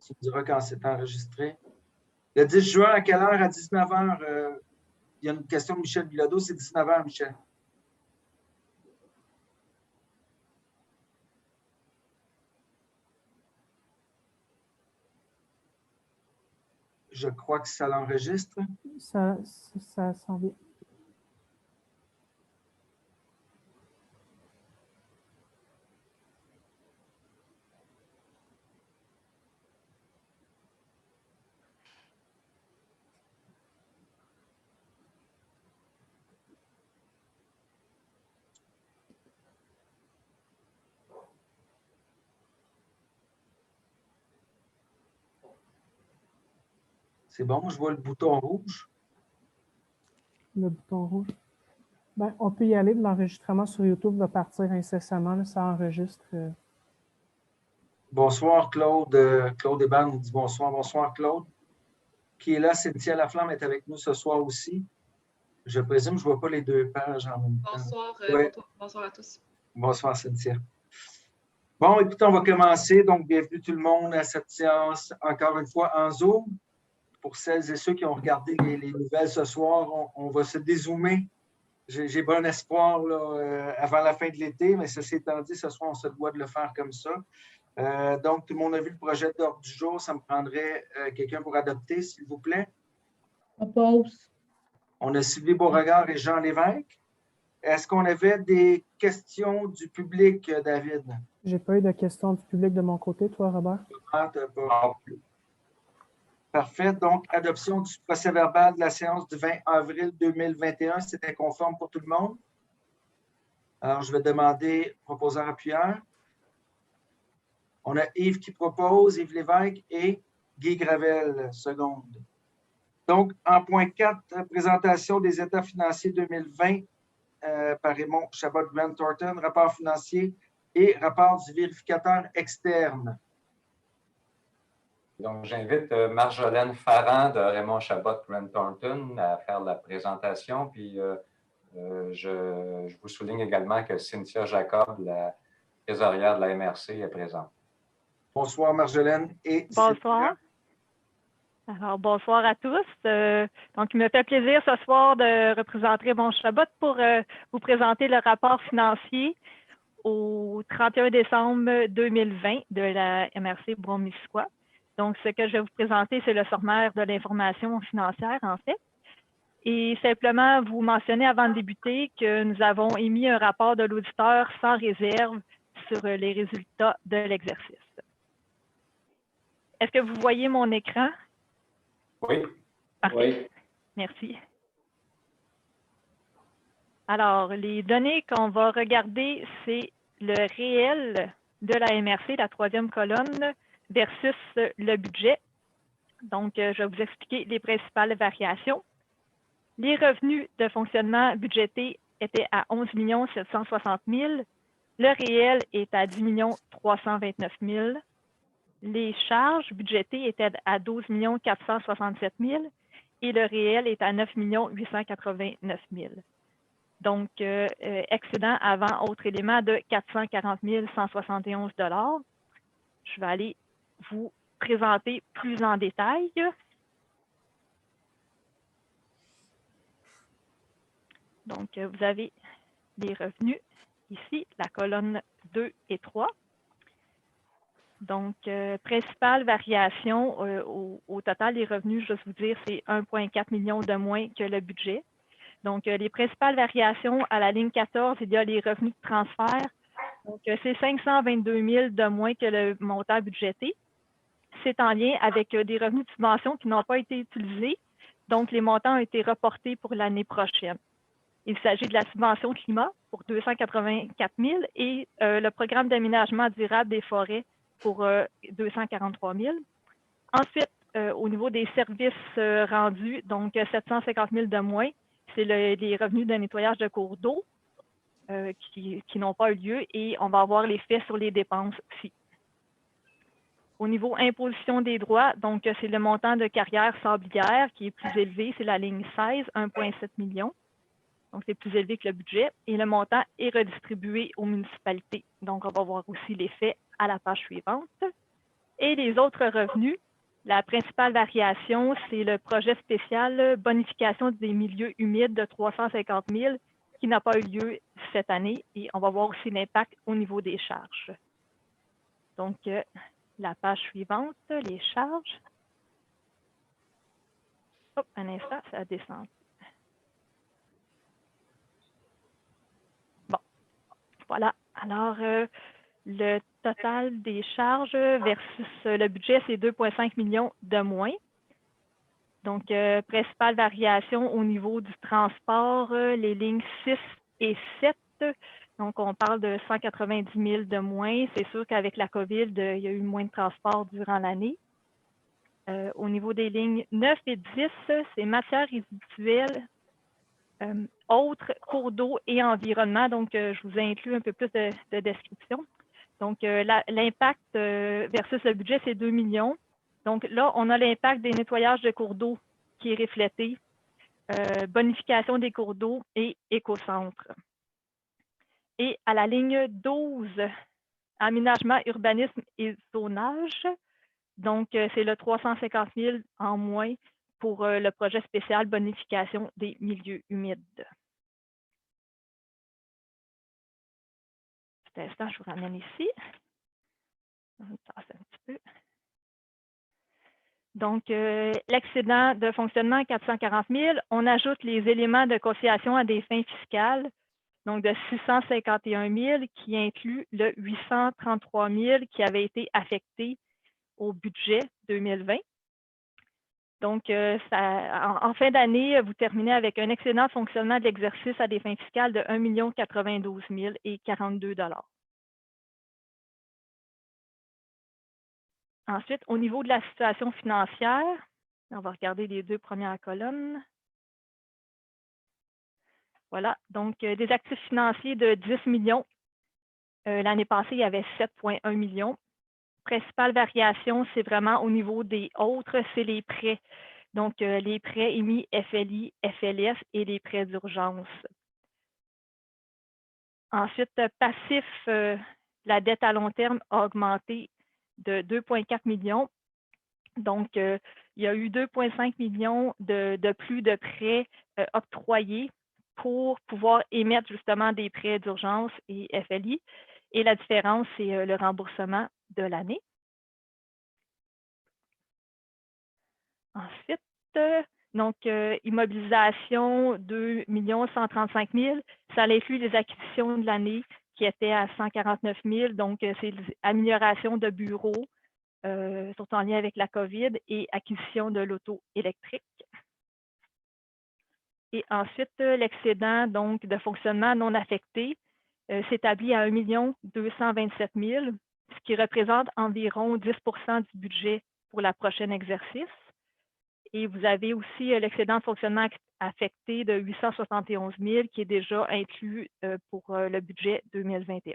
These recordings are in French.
Tu me diras quand c'est enregistré. Le 10 juin, à quelle heure? À 19 h. Il y a une question de Michel Bilodeau. C'est 19 h, Michel. Je crois que ça l'enregistre. Ça s'en vient. C'est bon, je vois le bouton rouge. Le bouton rouge. Ben, on peut y aller. L'enregistrement sur YouTube va partir incessamment. Là, ça enregistre. Bonsoir, Claude. Claude Hébert nous dit bonsoir. Bonsoir, Claude. Qui est là, Cynthia Laflamme est avec nous ce soir aussi. Je présume que je ne vois pas les deux pages en même temps. Bonsoir, ouais. Bonsoir à tous. Bonsoir, Cynthia. Bon, écoutez, on va commencer. Donc, bienvenue tout le monde à cette séance, encore une fois, en Zoom. Pour celles et ceux qui ont regardé les nouvelles ce soir, on va se dézoomer. J'ai bon espoir là, avant la fin de l'été, mais ceci étant dit, ce soir, on se doit de le faire comme ça. Donc, tout le monde a vu le projet d'ordre du jour. Ça me prendrait quelqu'un pour adopter, s'il vous plaît. Oppose. On a Sylvie Beauregard et Jean Lévesque. Est-ce qu'on avait des questions du public, David? J'ai pas eu de questions du public de mon côté, toi, Robert? Ah, t'as pas. Parfait. Donc, adoption du procès-verbal de la séance du 20 avril 2021. C'était conforme pour tout le monde? Alors, je vais demander proposeur appuyeur. On a Yves qui propose, Yves Lévesque et Guy Gravel, seconde. Donc, en point 4, présentation des états financiers 2020 par Raymond Chabot-Grant Thornton, rapport financier et rapport du vérificateur externe. Donc, j'invite Marjolaine Farran de Raymond Chabot-Grant Thornton à faire la présentation. Puis, je vous souligne également que Cynthia Jacob, la trésorière de la MRC, est présente. Bonsoir, Marjolaine. Et bonsoir. Alors, bonsoir à tous. Donc, il me fait plaisir ce soir de représenter Raymond Chabot pour vous présenter le rapport financier au 31 décembre 2020 de la MRC Brome-Missisquoi. Donc, ce que je vais vous présenter, c'est le sommaire de l'information financière, en fait. Et simplement vous mentionner avant de débuter que nous avons émis un rapport de l'auditeur sans réserve sur les résultats de l'exercice. Est-ce que vous voyez mon écran? Oui. Parfait. Oui. Merci. Alors, les données qu'on va regarder, c'est le réel de la MRC, la troisième colonne, versus le budget. Donc, je vais vous expliquer les principales variations. Les revenus de fonctionnement budgétés étaient à 11 760 000. Le réel est à 10 329 000. Les charges budgétées étaient à 12 467 000 et le réel est à 9 889 000. Donc, excédent avant autres éléments de 440 171 $. Je vais aller vous présenter plus en détail. Donc, vous avez les revenus ici, la colonne 2 et 3. Donc, principale variation au total des revenus, je vais vous dire, c'est 1,4 million de moins que le budget. Donc, les principales variations à la ligne 14, il y a les revenus de transfert. Donc, c'est 522 000 de moins que le montant budgété. C'est en lien avec des revenus de subvention qui n'ont pas été utilisés. Donc, les montants ont été reportés pour l'année prochaine. Il s'agit de la subvention climat pour 284 000 et le programme d'aménagement durable des forêts pour 243 000. Ensuite, au niveau des services rendus, donc 750 000 de moins, c'est les revenus de nettoyage de cours d'eau qui n'ont pas eu lieu et on va avoir l'effet sur les dépenses aussi. Au niveau imposition des droits, donc c'est le montant de carrière sablière qui est plus élevé, c'est la ligne 16, 1,7 million. Donc, c'est plus élevé que le budget. Et le montant est redistribué aux municipalités. Donc, on va voir aussi l'effet à la page suivante. et les autres revenus, la principale variation, c'est le projet spécial bonification des milieux humides de 350 000 qui n'a pas eu lieu cette année. Et on va voir aussi l'impact au niveau des charges. Donc, la page suivante, les charges. Hop, un instant, ça descend. Bon, voilà. Alors, le total des charges versus le budget, c'est 2,5 millions de moins. Donc, principale variation au niveau du transport, les lignes 6 et 7. Donc, on parle de 190 000 de moins. C'est sûr qu'avec la COVID, il y a eu moins de transport durant l'année. Au niveau des lignes 9 et 10, c'est matières résiduelles, autres, cours d'eau et environnement. Donc, je vous ai inclus un peu plus de description. Donc, l'impact versus le budget, c'est 2 millions. Donc, là, on a l'impact des nettoyages de cours d'eau qui est reflété, bonification des cours d'eau et écocentre. Et à la ligne 12, aménagement, urbanisme et zonage. Donc, c'est le 350 000 en moins pour le projet spécial bonification des milieux humides. Petit instant, je vous ramène ici. On passe un petit peu. Donc, l'excédent de fonctionnement 440 000, on ajoute les éléments de conciliation à des fins fiscales, donc de 651 000 qui inclut le 833 000 qui avait été affecté au budget 2020. Donc, en fin d'année, vous terminez avec un excédent de fonctionnement de l'exercice à des fins fiscales de 1 092 042 $. Ensuite, au niveau de la situation financière, on va regarder les deux premières colonnes. Voilà, donc des actifs financiers de 10 millions. L'année passée, il y avait 7,1 millions. Principale variation, c'est vraiment au niveau des autres, c'est les prêts. Donc, les prêts émis FLI, FLS et les prêts d'urgence. Ensuite, passif, la dette à long terme a augmenté de 2,4 millions. Donc, il y a eu 2,5 millions de plus de prêts octroyés pour pouvoir émettre justement des prêts d'urgence et FLI. Et la différence, c'est le remboursement de l'année. Ensuite, donc, immobilisation 2 135 000, ça inclut les acquisitions de l'année qui étaient à 149 000. Donc, c'est l'amélioration de bureaux, surtout en lien avec la COVID, et acquisition de l'auto électrique. Et ensuite, l'excédent donc de fonctionnement non affecté s'établit à 1 227 000, ce qui représente environ 10 du budget pour le prochain exercice. Et vous avez aussi l'excédent de fonctionnement affecté de 871 000 qui est déjà inclus pour le budget 2021.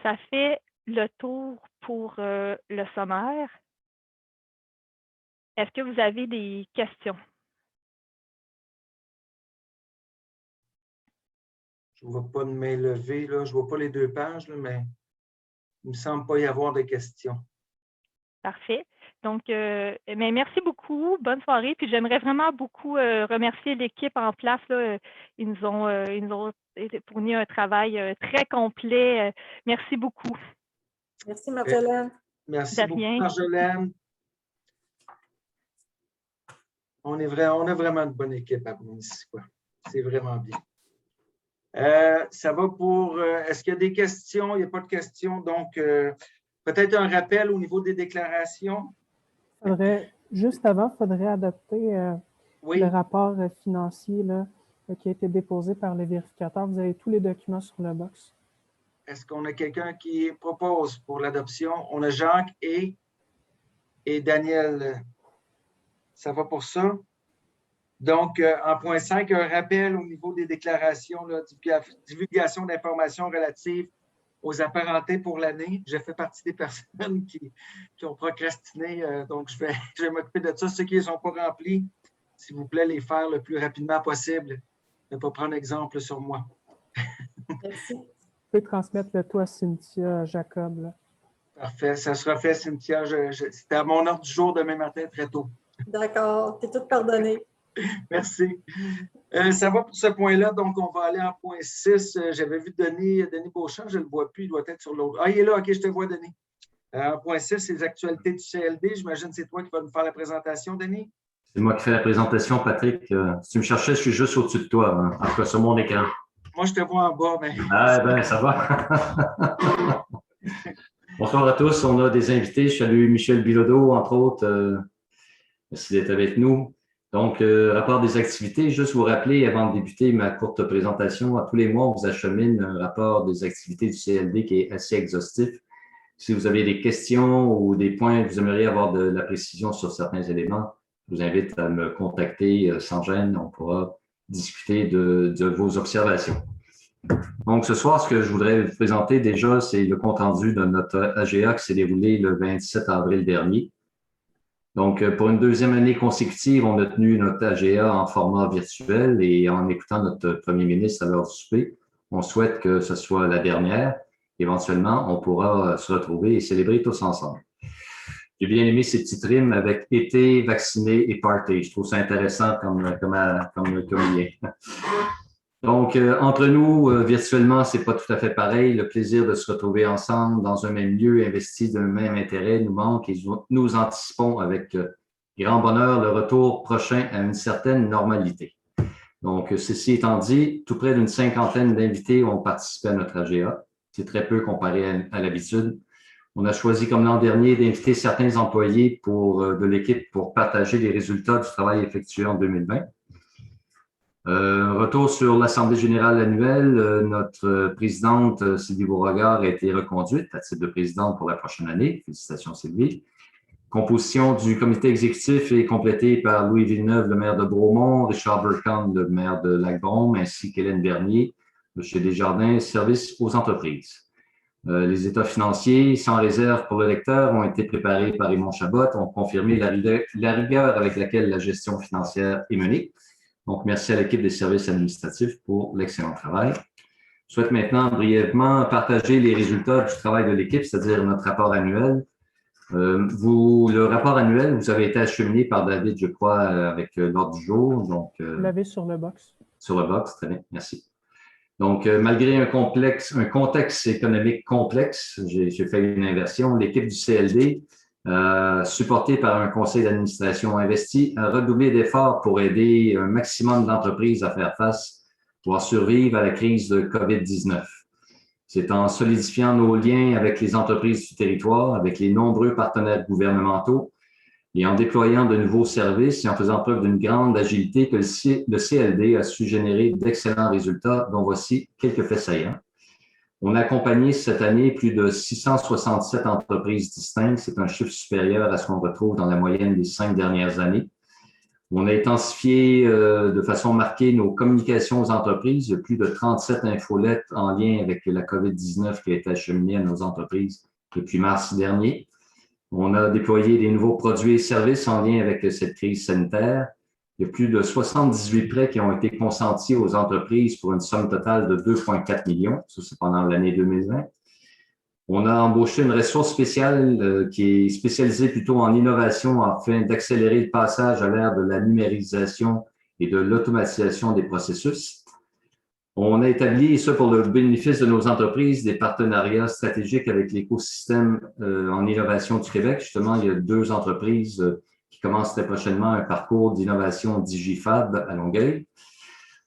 Ça fait le tour pour le sommaire. Est-ce que vous avez des questions? Je ne vois pas de main levée, là. Je ne vois pas les deux pages, là, mais il ne me semble pas y avoir de questions. Parfait. Donc, mais merci beaucoup. Bonne soirée. Puis j'aimerais vraiment beaucoup remercier l'équipe en place. Là. Ils nous ont fourni un travail très complet. Merci beaucoup. Merci, Marjolaine. Merci beaucoup, Marjolaine. On a vraiment une bonne équipe à Brunici. C'est vraiment bien. Ça va pour... Est-ce qu'il y a des questions? Il n'y a pas de questions. Donc, peut-être un rappel au niveau des déclarations. Juste avant, il faudrait adopter oui. le rapport financier là, qui a été déposé par le vérificateur. Vous avez tous les documents sur le box. Est-ce qu'on a quelqu'un qui propose pour l'adoption? On a Jacques et Daniel. Ça va pour ça? Donc, en point 5, un rappel au niveau des déclarations, là, divulgation d'informations relatives aux apparentés pour l'année. Je fais partie des personnes qui ont procrastiné, donc je vais m'occuper de ça. Ceux qui ne sont pas remplis, s'il vous plaît, les faire le plus rapidement possible. Ne pas prendre exemple sur moi. Merci. peux transmettre le tout à Cynthia Jacob. Là. Parfait, ça sera fait, Cynthia. C'était à mon ordre du jour demain matin, très tôt. D'accord, tu es toute pardonnée. Merci. Ça va pour ce point-là, donc on va aller en point 6. J'avais vu Denis Beauchamp, je ne le vois plus, il doit être sur l'autre. Ah, il est là, OK, je te vois, Denis. En point 6, c'est les actualités du CLD. J'imagine que c'est toi qui vas nous faire la présentation, Denis. C'est moi qui fais la présentation, Patrick. Si tu me cherchais, je suis juste au-dessus de toi, hein, en tout cas sur mon écran. Moi, je te vois en bas, mais. Ah, ben, ça va. Bonsoir à tous. On a des invités. Je salue Michel Bilodeau, entre autres. Merci d'être avec nous. Donc, rapport des activités, juste vous rappeler, avant de débuter ma courte présentation, à tous les mois, on vous achemine un rapport des activités du CLD qui est assez exhaustif. Si vous avez des questions ou des points que vous aimeriez avoir de la précision sur certains éléments, je vous invite à me contacter sans gêne. On pourra discuter de vos observations. Donc, ce soir, ce que je voudrais vous présenter déjà, c'est le compte-rendu de notre AGA qui s'est déroulé le 27 avril dernier. Donc, pour une deuxième année consécutive, on a tenu notre AGA en format virtuel et en écoutant notre premier ministre à l'heure du souper, on souhaite que ce soit la dernière. Éventuellement, on pourra se retrouver et célébrer tous ensemble. J'ai bien aimé ces petites rimes avec été, vacciné et party. Je trouve ça intéressant comme lien. Donc, entre nous, virtuellement, c'est pas tout à fait pareil. Le plaisir de se retrouver ensemble dans un même lieu, investi d'un même intérêt, nous manque et nous anticipons avec grand bonheur le retour prochain à une certaine normalité. Donc, ceci étant dit, tout près d'une cinquantaine d'invités ont participé à notre AGA. C'est très peu comparé à l'habitude. On a choisi, comme l'an dernier, d'inviter certains employés de l'équipe pour partager les résultats du travail effectué en 2020. Retour sur l'Assemblée générale annuelle, notre présidente Sylvie Beauregard a été reconduite à titre de présidente pour la prochaine année. Félicitations Sylvie. Composition du comité exécutif est complétée par Louis Villeneuve, le maire de Bromont, Richard Burkham, le maire de Lac-Brome, ainsi qu'Hélène Bernier, de chez Desjardins Services aux entreprises. Les états financiers, sans réserve pour le lecteur, ont été préparés par Raymond Chabot, ont confirmé la rigueur avec laquelle la gestion financière est menée. Donc, merci à l'équipe des services administratifs pour l'excellent travail. Je souhaite maintenant brièvement partager les résultats du travail de l'équipe, c'est-à-dire notre rapport annuel. Le rapport annuel, vous avez été acheminé par David, je crois, avec l'ordre du jour. Donc, vous l'avez sur le box. Sur le box, très bien, merci. Donc, malgré un contexte économique complexe, j'ai fait une inversion, l'équipe du CLD, supportée par un conseil d'administration investi, a redoublé d'efforts pour aider un maximum d'entreprises à faire face, pour survivre à la crise de COVID-19. C'est en solidifiant nos liens avec les entreprises du territoire, avec les nombreux partenaires gouvernementaux, et en déployant de nouveaux services et en faisant preuve d'une grande agilité que le CLD a su générer d'excellents résultats, dont voici quelques faits saillants. On a accompagné cette année plus de 667 entreprises distinctes. C'est un chiffre supérieur à ce qu'on retrouve dans la moyenne des 5 dernières années. On a intensifié de façon marquée nos communications aux entreprises. Il y a plus de 37 infolettes en lien avec la COVID-19 qui a été acheminée à nos entreprises depuis mars dernier. On a déployé des nouveaux produits et services en lien avec cette crise sanitaire. Il y a plus de 78 prêts qui ont été consentis aux entreprises pour une somme totale de 2,4 millions. Ça, c'est pendant l'année 2020. On a embauché une ressource spéciale qui est spécialisée plutôt en innovation afin d'accélérer le passage à l'ère de la numérisation et de l'automatisation des processus. On a établi, et ça pour le bénéfice de nos entreprises, des partenariats stratégiques avec l'écosystème en innovation du Québec. Justement, il y a 2 entreprises qui commencent très prochainement un parcours d'innovation DigiFab à Longueuil.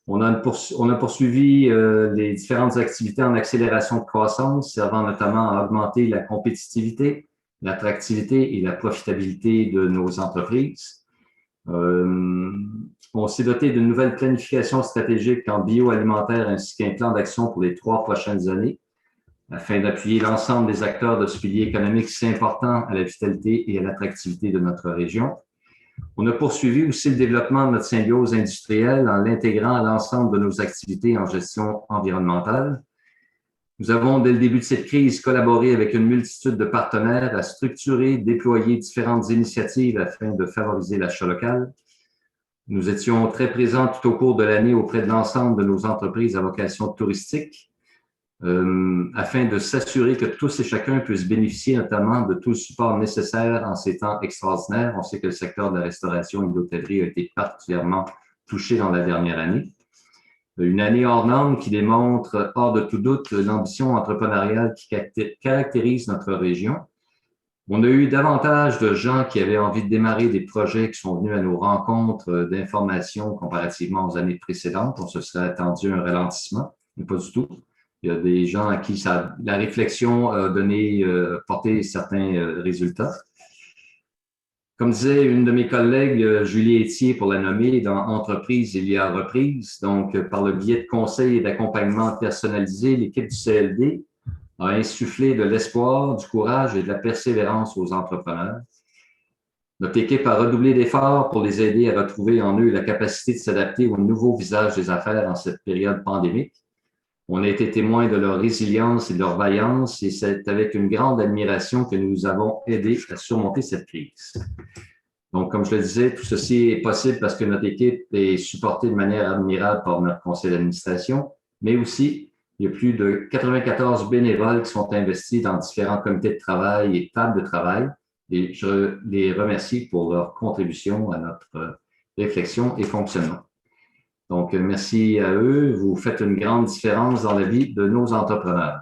On a poursuivi les différentes activités en accélération de croissance, servant notamment à augmenter la compétitivité, l'attractivité et la profitabilité de nos entreprises. On s'est doté d'une nouvelle planification stratégique en bioalimentaire ainsi qu'un plan d'action pour les 3 prochaines années afin d'appuyer l'ensemble des acteurs de ce pilier économique si important à la vitalité et à l'attractivité de notre région. On a poursuivi aussi le développement de notre symbiose industrielle en l'intégrant à l'ensemble de nos activités en gestion environnementale. Nous avons, dès le début de cette crise, collaboré avec une multitude de partenaires à structurer, déployer différentes initiatives afin de favoriser l'achat local. Nous étions très présents tout au cours de l'année auprès de l'ensemble de nos entreprises à vocation touristique. afin de s'assurer que tous et chacun puissent bénéficier notamment de tout le support nécessaire en ces temps extraordinaires. On sait que le secteur de la restauration et de l'hôtellerie a été particulièrement touché dans la dernière année. Une année hors norme qui démontre, hors de tout doute, l'ambition entrepreneuriale qui caractérise notre région. On a eu davantage de gens qui avaient envie de démarrer des projets qui sont venus à nos rencontres d'information comparativement aux années précédentes. On se serait attendu un ralentissement, mais pas du tout. Il y a des gens à qui la réflexion a porté certains résultats. Comme disait une de mes collègues, Julie Etier, pour la nommer, dans Entreprise, il y a reprise. Donc, par le biais de conseils et d'accompagnement personnalisé, l'équipe du CLD a insufflé de l'espoir, du courage et de la persévérance aux entrepreneurs. Notre équipe a redoublé d'efforts pour les aider à retrouver en eux la capacité de s'adapter au nouveau visage des affaires en cette période pandémique. On a été témoins de leur résilience et de leur vaillance et c'est avec une grande admiration que nous avons aidé à surmonter cette crise. Donc, comme je le disais, tout ceci est possible parce que notre équipe est supportée de manière admirable par notre conseil d'administration, mais aussi, il y a plus de 94 bénévoles qui sont investis dans différents comités de travail et tables de travail et je les remercie pour leur contribution à notre réflexion et fonctionnement. Donc, merci à eux. Vous faites une grande différence dans la vie de nos entrepreneurs.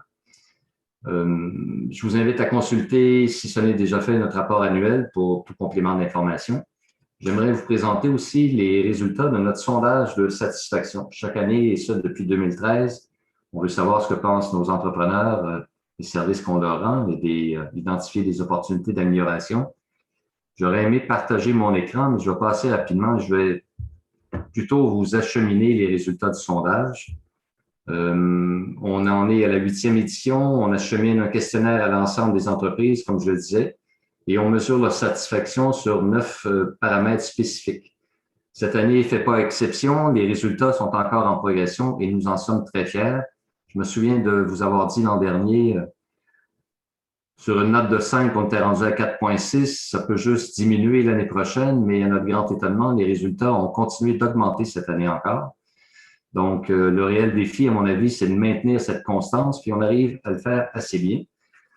Je vous invite à consulter, si ce n'est déjà fait, notre rapport annuel pour tout complément d'information. J'aimerais vous présenter aussi les résultats de notre sondage de satisfaction. Chaque année, et ça depuis 2013, on veut savoir ce que pensent nos entrepreneurs, les services qu'on leur rend et d'identifier des opportunités d'amélioration. J'aurais aimé partager mon écran, mais je vais passer rapidement. Je vais plutôt vous acheminer les résultats du sondage. On en est à la 8e édition. On achemine un questionnaire à l'ensemble des entreprises, comme je le disais, et on mesure leur satisfaction sur 9 paramètres spécifiques. Cette année ne fait pas exception. Les résultats sont encore en progression et nous en sommes très fiers. Je me souviens de vous avoir dit l'an dernier, sur une note de 5, on était rendu à 4,6. Ça peut juste diminuer l'année prochaine, mais à notre grand étonnement, les résultats ont continué d'augmenter cette année encore. Donc, le réel défi, à mon avis, c'est de maintenir cette constance, puis on arrive à le faire assez bien.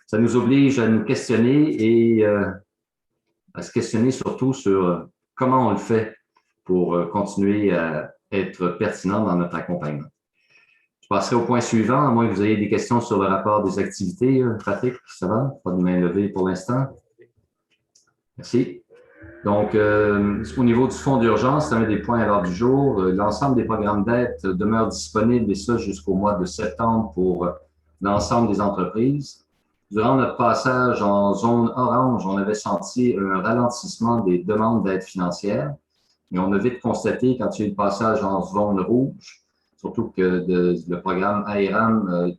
Ça nous oblige à nous questionner et à se questionner surtout sur comment on le fait pour continuer à être pertinent dans notre accompagnement. Je passerai au point suivant, à moins que vous ayez des questions sur le rapport des activités. Patrick, ça va? Pas de main levée pour l'instant. Merci. Donc, au niveau du fonds d'urgence, c'est un des points à l'ordre du jour. L'ensemble des programmes d'aide demeurent disponibles et ça jusqu'au mois de septembre pour l'ensemble des entreprises. Durant notre passage en zone orange, on avait senti un ralentissement des demandes d'aide financière, mais on a vite constaté quand il y a eu le passage en zone rouge, surtout que le programme AERAM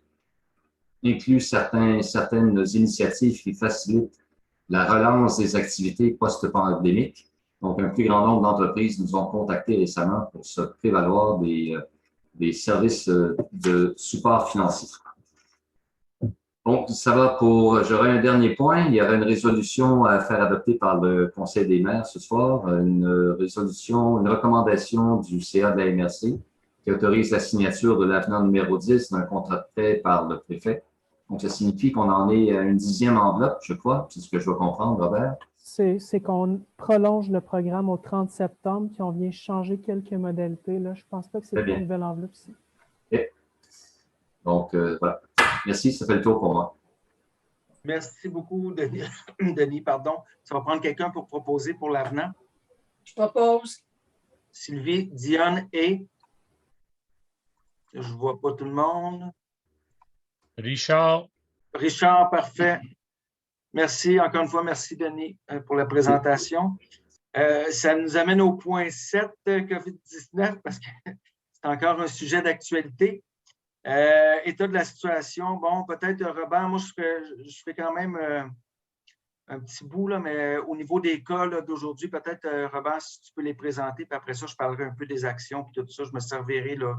inclut certaines initiatives qui facilitent la relance des activités post-pandémiques. Donc, un plus grand nombre d'entreprises nous ont contactés récemment pour se prévaloir des services de support financier. Donc, ça va pour... J'aurai un dernier point. Il y aura une résolution à faire adopter par le Conseil des maires ce soir, une recommandation du CA de la MRC qui autorise la signature de l'avenant numéro 10 d'un contrat de prêt par le préfet. Donc, ça signifie qu'on en est à une 10e enveloppe, je crois. C'est ce que je dois comprendre, Robert. C'est qu'on prolonge le programme au 30 septembre, puis on vient changer quelques modalités. Là. Je ne pense pas que c'est une nouvelle enveloppe ici. Okay. Donc, voilà. Merci, ça fait le tour pour moi. Merci beaucoup, Denis. Pardon. Ça va prendre quelqu'un pour proposer pour l'avenant. Je propose. Sylvie, Dionne et... Je ne vois pas tout le monde. Richard. Richard, parfait. Merci. Encore une fois, merci, Denis, pour la présentation. Ça nous amène au point 7, COVID-19, parce que c'est encore un sujet d'actualité. État de la situation. Bon, peut-être, Robert, moi, je ferai quand même un petit bout, là, mais au niveau des cas d'aujourd'hui, peut-être, Robert, si tu peux les présenter, puis après ça, je parlerai un peu des actions, puis tout ça, je me servirai là,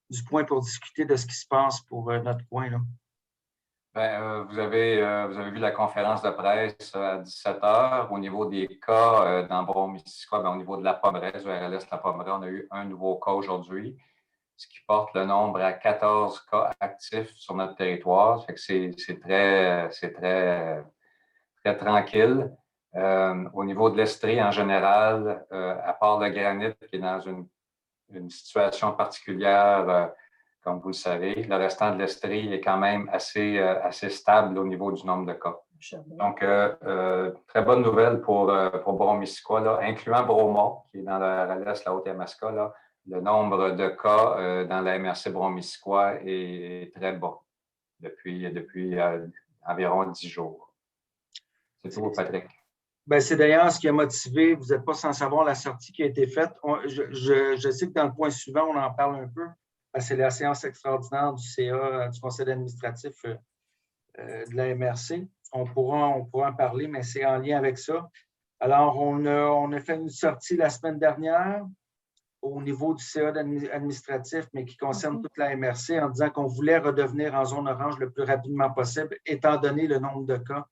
du point pour discuter de ce qui se passe pour notre coin. Là. Bien, vous avez vu la conférence de presse à 17h. Au niveau des cas dans Brome-Missisquoi, au niveau de la Pommeraie, du RLS La Pommeraie, on a eu un nouveau cas aujourd'hui. ce qui porte le nombre à 14 cas actifs sur notre territoire. Ça fait que c'est très tranquille. Au niveau de l'Estrie en général, à part le granit qui est dans une situation particulière, comme vous le savez, le restant de l'Estrie est quand même assez stable au niveau du nombre de cas. Donc, très bonne nouvelle pour Brome-Missisquoi, là, incluant Bromont, qui est dans l'est, la Haute-Yamaska. Là, le nombre de cas dans la MRC Brome-Missisquoi est très bas depuis environ 10 jours. C'est tout, Patrick. Ben, c'est d'ailleurs ce qui a motivé, vous n'êtes pas sans savoir la sortie qui a été faite. Je sais que dans le point suivant, on en parle un peu. C'est la séance extraordinaire du CA, du Conseil administratif de la MRC. On pourra en parler, mais c'est en lien avec ça. Alors, on a fait une sortie la semaine dernière au niveau du CA administratif, mais qui concerne toute la MRC, en disant qu'on voulait redevenir en zone orange le plus rapidement possible, étant donné le nombre de cas.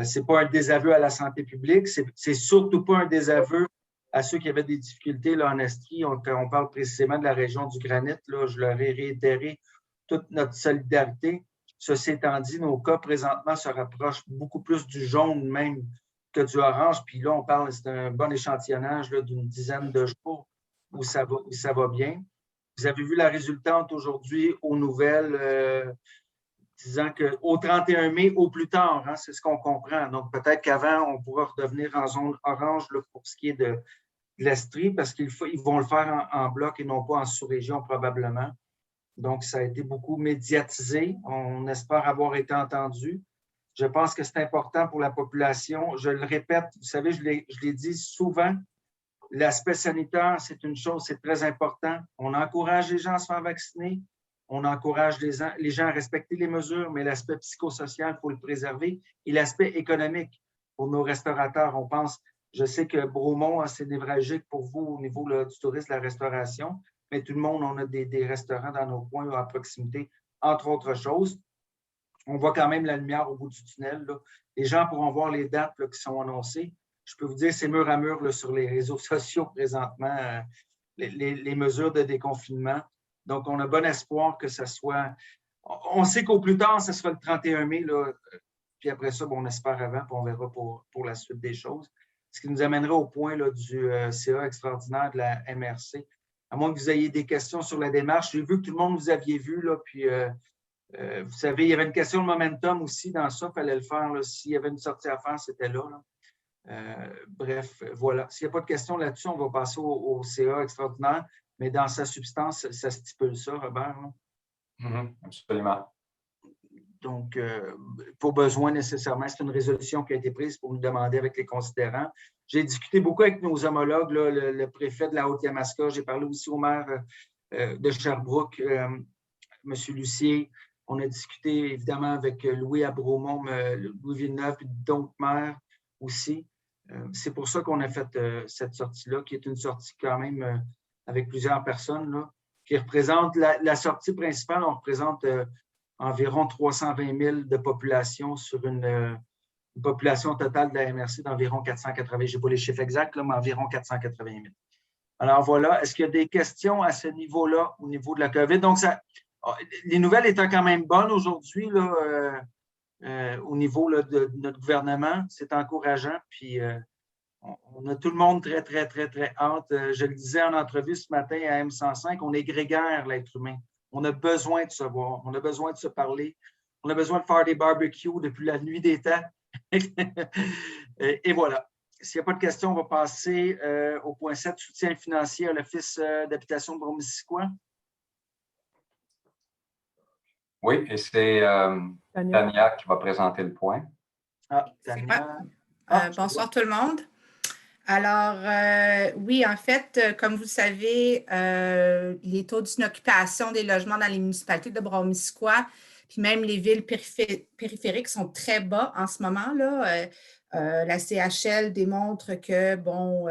Ce n'est pas un désaveu à la santé publique, c'est surtout pas un désaveu à ceux qui avaient des difficultés là, en Estrie. On parle précisément de la région du Granit. Là, je leur ai réitéré toute notre solidarité. Ceci étant dit, nos cas présentement se rapprochent beaucoup plus du jaune même que du orange. Puis là, on parle, c'est un bon échantillonnage d'une dizaine de jours où ça va bien. Vous avez vu la résultante aujourd'hui aux nouvelles disant qu'au 31 mai, au plus tard, hein, c'est ce qu'on comprend. Donc, peut-être qu'avant, on pourra redevenir en zone orange là, pour ce qui est de l'Estrie, parce qu'ils vont le faire en bloc et non pas en sous-région probablement. Donc, ça a été beaucoup médiatisé. On espère avoir été entendu. Je pense que c'est important pour la population. Je le répète, vous savez, je l'ai dit souvent, l'aspect sanitaire, c'est une chose, c'est très important. On encourage les gens à se faire vacciner. On encourage les gens à respecter les mesures, mais l'aspect psychosocial, il faut le préserver. Et l'aspect économique pour nos restaurateurs, on pense, je sais que Bromont, c'est névralgique pour vous au niveau là, du tourisme, de la restauration, mais tout le monde, on a des restaurants dans nos coins à proximité, entre autres choses. On voit quand même la lumière au bout du tunnel. Là. Les gens pourront voir les dates là, qui sont annoncées. Je peux vous dire, c'est mur à mur là, sur les réseaux sociaux présentement, les mesures de déconfinement. Donc, on a bon espoir que ça soit… On sait qu'au plus tard, ce sera le 31 mai, là, puis après ça, on espère avant, puis on verra pour la suite des choses. Ce qui nous amènerait au point là, du CA extraordinaire de la MRC. À moins que vous ayez des questions sur la démarche. J'ai vu que tout le monde vous aviez vu, là, puis vous savez, il y avait une question de momentum aussi dans ça, il fallait le faire. S'il y avait une sortie à faire, c'était là. Bref, voilà. S'il n'y a pas de questions là-dessus, on va passer au CA extraordinaire. Mais dans sa substance, ça stipule ça, Robert. Absolument. Donc, pas besoin nécessairement. C'est une résolution qui a été prise pour nous demander avec les considérants. J'ai discuté beaucoup avec nos homologues, là, le préfet de la Haute-Yamaska. J'ai parlé aussi au maire de Sherbrooke, M. Lucier. On a discuté évidemment avec Louis à Bromont, Louis Villeneuve, puis d'autres maires aussi. C'est pour ça qu'on a fait cette sortie-là, qui est une sortie quand même avec plusieurs personnes, là, qui représente la sortie principale. On représente environ 320 000 de population sur une population totale de la MRC d'environ 480. Je n'ai pas les chiffres exacts, là, mais environ 480 000. Alors voilà, est-ce qu'il y a des questions à ce niveau-là, au niveau de la COVID? Donc, les nouvelles étant quand même bonnes aujourd'hui, là, au niveau là, de notre gouvernement, c'est encourageant. Puis, on a tout le monde très, très, très, très hâte. Je le disais en entrevue ce matin à M105, on est grégaire, l'être humain. On a besoin de se voir, on a besoin de se parler, on a besoin de faire des barbecues depuis la nuit des temps. Et voilà. S'il n'y a pas de questions, on va passer au point 7, soutien financier à l'Office d'habitation de Brome-Missisquoi. Oui, et c'est Tania qui va présenter le point. Ah, Tania. Bonsoir tout le monde. Alors, oui, en fait, comme vous le savez, les taux d'inoccupation des logements dans les municipalités de Brome-Missisquoi, puis même les villes périphériques sont très bas en ce moment, là. La CHL démontre que, bon,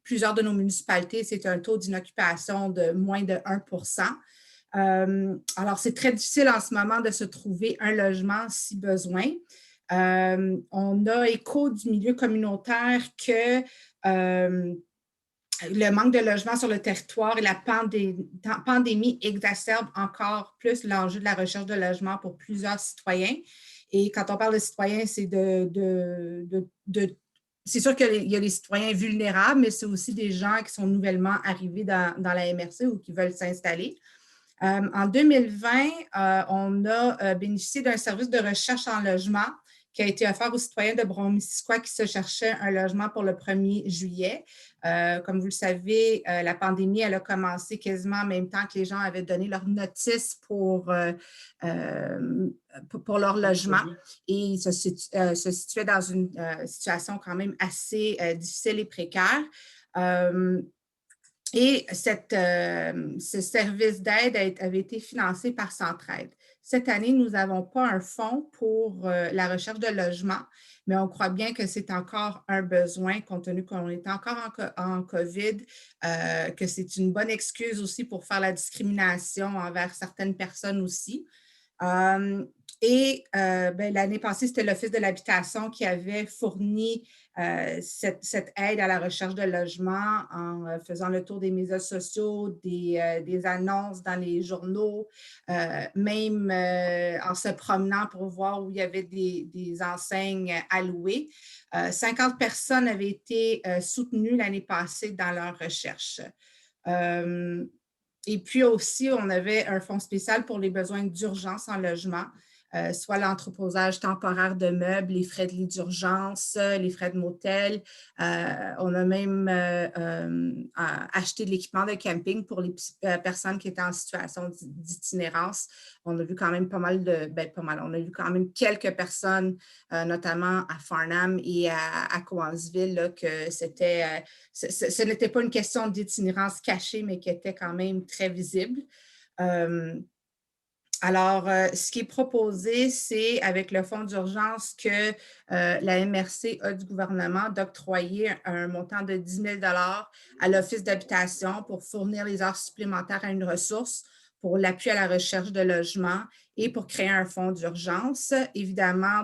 plusieurs de nos municipalités, c'est un taux d'inoccupation de moins de 1 %. Alors, c'est très difficile en ce moment de se trouver un logement si besoin. On a écho du milieu communautaire que le manque de logement sur le territoire et la pandémie exacerbe encore plus l'enjeu de la recherche de logement pour plusieurs citoyens. Et quand on parle de citoyens, c'est c'est sûr qu'il y a les citoyens vulnérables, mais c'est aussi des gens qui sont nouvellement arrivés dans la MRC ou qui veulent s'installer. En 2020, on a bénéficié d'un service de recherche en logement qui a été offert aux citoyens de Brome-Missisquoi qui se cherchaient un logement pour le 1er juillet. Comme vous le savez, la pandémie, elle a commencé quasiment en même temps que les gens avaient donné leur notice pour leur logement. Et ils se situaient dans une situation quand même assez difficile et précaire. Et ce service d'aide avait été financé par Centraide. Cette année, nous n'avons pas un fonds pour la recherche de logement, mais on croit bien que c'est encore un besoin, compte tenu qu'on est encore en COVID, que c'est une bonne excuse aussi pour faire la discrimination envers certaines personnes aussi. L'année passée, c'était l'Office de l'habitation qui avait fourni cette aide à la recherche de logement en faisant le tour des médias sociaux, des annonces dans les journaux, même en se promenant pour voir où il y avait des enseignes à louer. 50 personnes avaient été soutenues l'année passée dans leur recherche. Et puis aussi, on avait un fonds spécial pour les besoins d'urgence en logement, soit l'entreposage temporaire de meubles, les frais de lit d'urgence, les frais de motel. On a même acheté de l'équipement de camping pour les personnes qui étaient en situation d'itinérance. On a vu quand même on a vu quand même quelques personnes, notamment à Farnham et à Cowansville, là, que ce n'était pas une question d'itinérance cachée, mais qui était quand même très visible. Alors, ce qui est proposé, c'est avec le fonds d'urgence que la MRC a du gouvernement d'octroyer un montant de 10 000 $ à l'Office d'habitation pour fournir les heures supplémentaires à une ressource pour l'appui à la recherche de logement et pour créer un fonds d'urgence. Évidemment,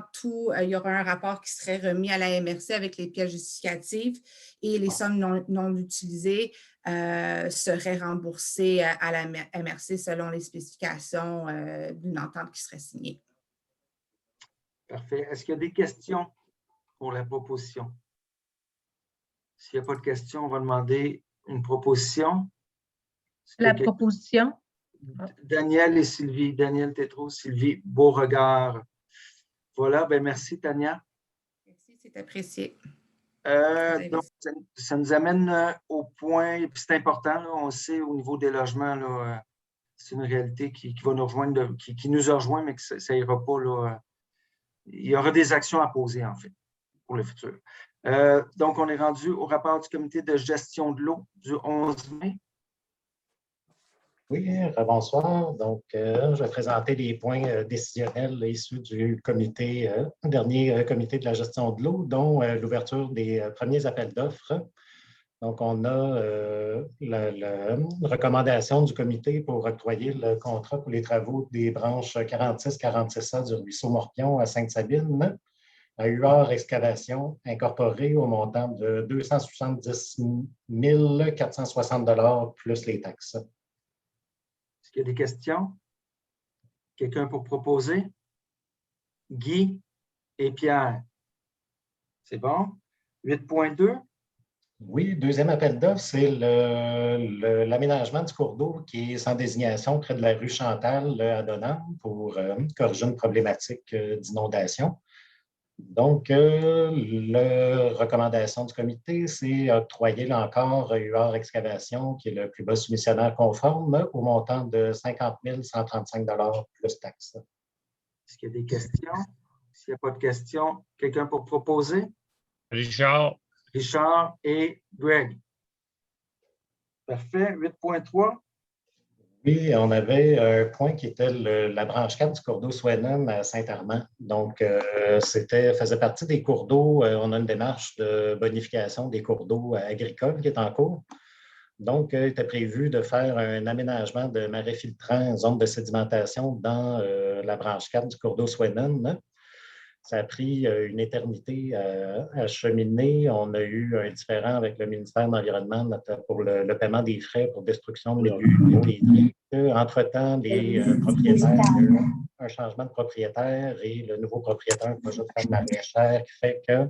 il y aura un rapport qui serait remis à la MRC avec les pièces justificatives et les sommes non utilisées seraient remboursées à la MRC selon les spécifications d'une entente qui serait signée. Parfait. Est-ce qu'il y a des questions pour la proposition? S'il n'y a pas de questions, on va demander une proposition. La proposition. Daniel et Sylvie. Daniel Tétrault, Sylvie Beauregard. Voilà, ben merci Tania. Merci, c'est apprécié. Donc, ça nous amène au point, puis c'est important, là, on sait au niveau des logements, là, c'est une réalité qui va nous rejoindre, qui nous a rejoint, mais que ça n'ira pas. Là, il y aura des actions à poser, en fait, pour le futur. Donc, on est rendu au rapport du comité de gestion de l'eau du 11 mai. Oui, bonsoir. Donc, je vais présenter les points décisionnels issus du dernier comité de la gestion de l'eau, dont l'ouverture des premiers appels d'offres. Donc, on a la recommandation du comité pour octroyer le contrat pour les travaux des branches 46-46A du ruisseau Morpion à Sainte-Sabine à UR Excavation incorporée au montant de 270 460 $ plus les taxes. Est-ce qu'il y a des questions? Quelqu'un pour proposer? Guy et Pierre. C'est bon? 8.2. Oui, deuxième appel d'offres, c'est l'aménagement du cours d'eau qui est sans désignation près de la rue Chantal à Donham pour corriger une problématique d'inondation. Donc, la recommandation du comité, c'est octroyer là encore UR Excavation, qui est le plus bas soumissionnaire conforme, au montant de 50 135 $ plus taxes. Est-ce qu'il y a des questions? S'il n'y a pas de questions, quelqu'un pour proposer? Richard. Richard et Greg. Parfait. 8.3. Oui, on avait un point qui était la branche 4 du cours d'eau Swenen à Saint-Armand. Donc, faisait partie des cours d'eau. On a une démarche de bonification des cours d'eau agricoles qui est en cours. Donc, il était prévu de faire un aménagement de marais filtrants, zone de sédimentation dans la branche 4 du cours d'eau Swenen. Ça a pris une éternité à cheminer. On a eu un différend avec le ministère de l'Environnement pour le paiement des frais pour destruction de milieux hydriques. Entre-temps, les propriétaires, il y a eu un changement de propriétaire et le nouveau propriétaire, le projet de ferme maraîchère, qui fait que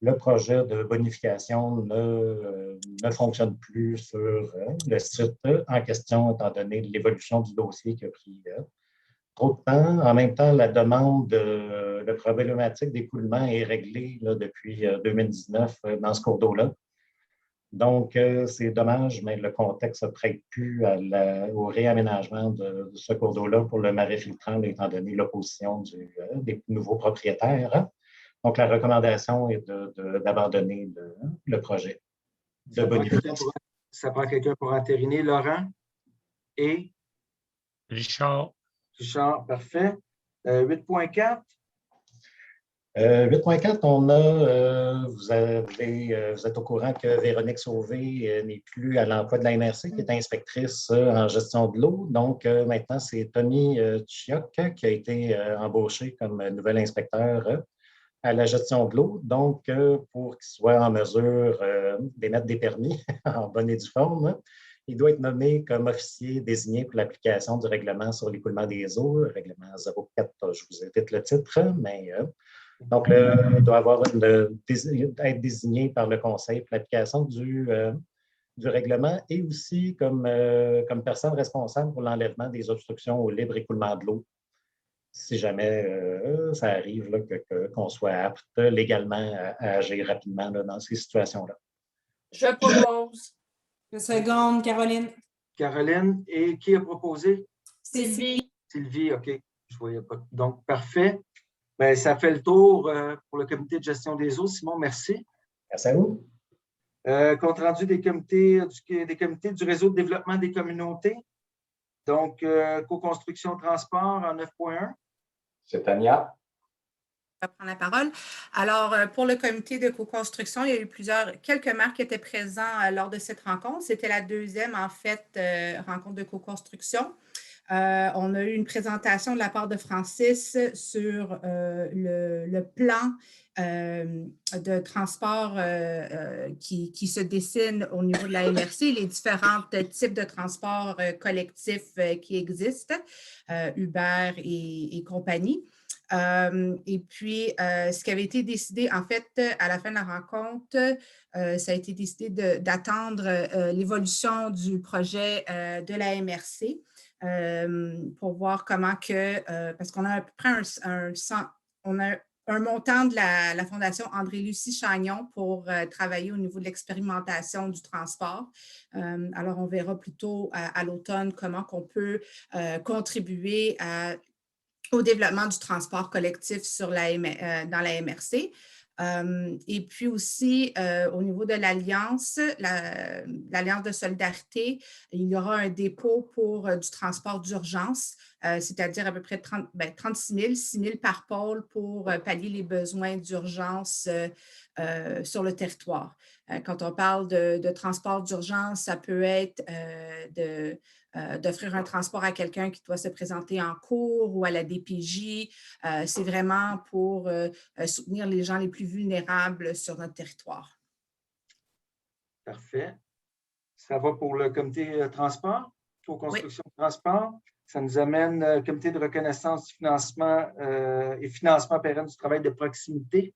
le projet de bonification ne fonctionne plus sur le site en question, étant donné l'évolution du dossier qui a pris trop de temps. En même temps, la demande de problématique d'écoulement est réglée là, depuis 2019 dans ce cours d'eau-là. Donc, c'est dommage, mais le contexte ne prête plus au réaménagement de ce cours d'eau-là pour le marais filtrant, étant donné l'opposition des nouveaux propriétaires. Donc, la recommandation est d'abandonner le projet de bonification. Ça prend quelqu'un pour entériner. Laurent et Richard. Richard, parfait. 8.4. 8.4, on a, vous êtes au courant que Véronique Sauvé n'est plus à l'emploi de la MRC, qui est inspectrice en gestion de l'eau. Donc, maintenant, c'est Tommy Tchioc qui a été embauché comme nouvel inspecteur à la gestion de l'eau. Donc, pour qu'il soit en mesure d'émettre des permis en bonne et due forme, il doit être nommé comme officier désigné pour l'application du règlement sur l'écoulement des eaux, le règlement 04, je vous évite le titre, mais donc, il doit être désigné par le conseil pour l'application du règlement et aussi comme personne responsable pour l'enlèvement des obstructions au libre écoulement de l'eau, si jamais ça arrive qu'on soit apte légalement à agir rapidement là, dans ces situations-là. Je propose. Une seconde, Caroline. Caroline, et qui a proposé? Sylvie. Sylvie, OK. Je voyais pas. Donc, parfait. Bien, ça fait le tour pour le comité de gestion des eaux. Simon, merci. Merci à vous. Compte rendu des comités du réseau de développement des communautés. Donc, co-construction transport en 9.1. C'est Tania. Je vais prendre la parole. Alors, pour le comité de co-construction, il y a eu quelques maires qui étaient présents lors de cette rencontre. C'était la deuxième, en fait, rencontre de co-construction. On a eu une présentation de la part de Francis sur le plan de transport qui se dessine au niveau de la MRC, les différents types de transports collectifs qui existent, Uber et compagnie. Et puis, ce qui avait été décidé, en fait, à la fin de la rencontre, ça a été décidé d'attendre l'évolution du projet de la MRC pour voir comment que, parce qu'on a à peu près on a un montant de la Fondation André-Lucie Chagnon pour travailler au niveau de l'expérimentation du transport. Alors, on verra plutôt à l'automne comment on peut contribuer au développement du transport collectif dans la MRC. Et puis aussi, au niveau de l'Alliance, l'Alliance de solidarité, il y aura un dépôt pour du transport d'urgence, c'est-à-dire à peu près 36 000, 6 000 par pôle pour pallier les besoins d'urgence sur le territoire. Quand on parle de transport d'urgence, ça peut être d'offrir un transport à quelqu'un qui doit se présenter en cours ou à la DPJ. C'est vraiment pour soutenir les gens les plus vulnérables sur notre territoire. Parfait. Ça va pour le comité transport, co-construction de transport. Ça nous amène comité de reconnaissance du financement et financement pérenne du travail de proximité.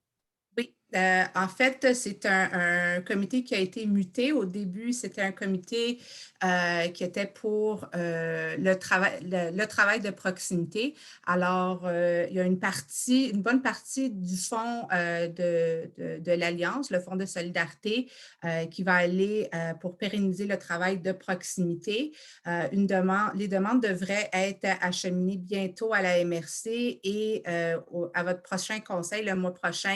Oui, en fait, c'est un comité qui a été muté. Au début, c'était un comité qui était pour le travail de proximité. Alors, il y a une bonne partie du fonds de l'Alliance, le fonds de solidarité, qui va aller pour pérenniser le travail de proximité. Les demandes devraient être acheminées bientôt à la MRC et à votre prochain conseil, le mois prochain,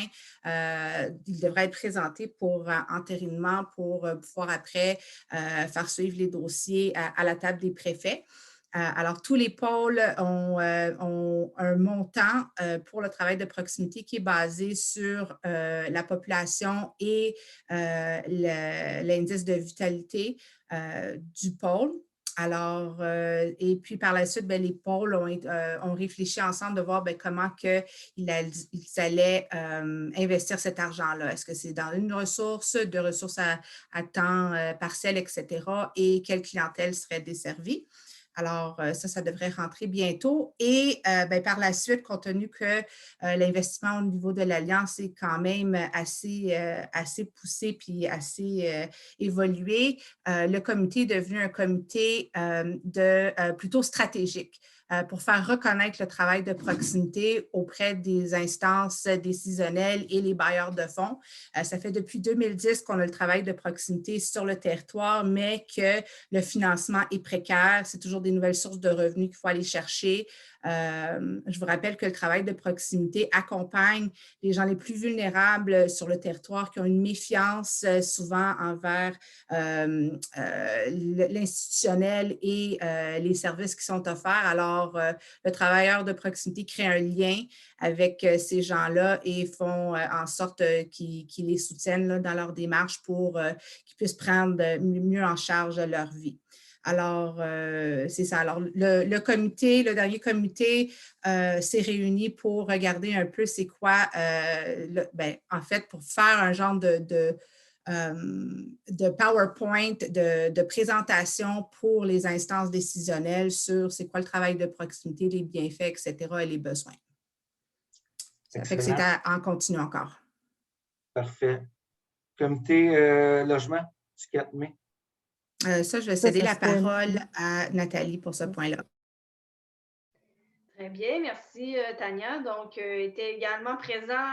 il devrait être présenté pour entérinement pour pouvoir après faire suivre les dossiers à la table des préfets. Alors, tous les pôles ont un montant pour le travail de proximité qui est basé sur la population et l'indice de vitalité du pôle. Alors, et puis par la suite, les pôles ont réfléchi ensemble de voir comment ils allaient investir cet argent-là. Est-ce que c'est dans une ressource, deux ressources à temps partiel, etc. et quelle clientèle serait desservie. Alors, ça devrait rentrer bientôt. Et par la suite, compte tenu que l'investissement au niveau de l'Alliance est quand même assez poussé puis assez évolué, le comité est devenu un comité plutôt stratégique pour faire reconnaître le travail de proximité auprès des instances décisionnelles et les bailleurs de fonds. Ça fait depuis 2010 qu'on a le travail de proximité sur le territoire, mais que le financement est précaire. C'est toujours des nouvelles sources de revenus qu'il faut aller chercher. Je vous rappelle que le travail de proximité accompagne les gens les plus vulnérables sur le territoire qui ont une méfiance souvent envers l'institutionnel et les services qui sont offerts. Alors, le travailleur de proximité crée un lien avec ces gens-là et font en sorte qu'ils les soutiennent là, dans leur démarche pour qu'ils puissent prendre mieux en charge leur vie. Alors, c'est ça. Alors, le comité, le dernier comité s'est réuni pour regarder un peu c'est quoi, en fait, pour faire un genre de PowerPoint, de présentation pour les instances décisionnelles sur c'est quoi le travail de proximité, les bienfaits, etc. et les besoins. Ça fait que c'est en continu encore. Parfait. Comité logement du 4 mai. Ça, je vais céder la parole à Nathalie pour ce point-là. Très bien, merci Tania. Donc, était également présent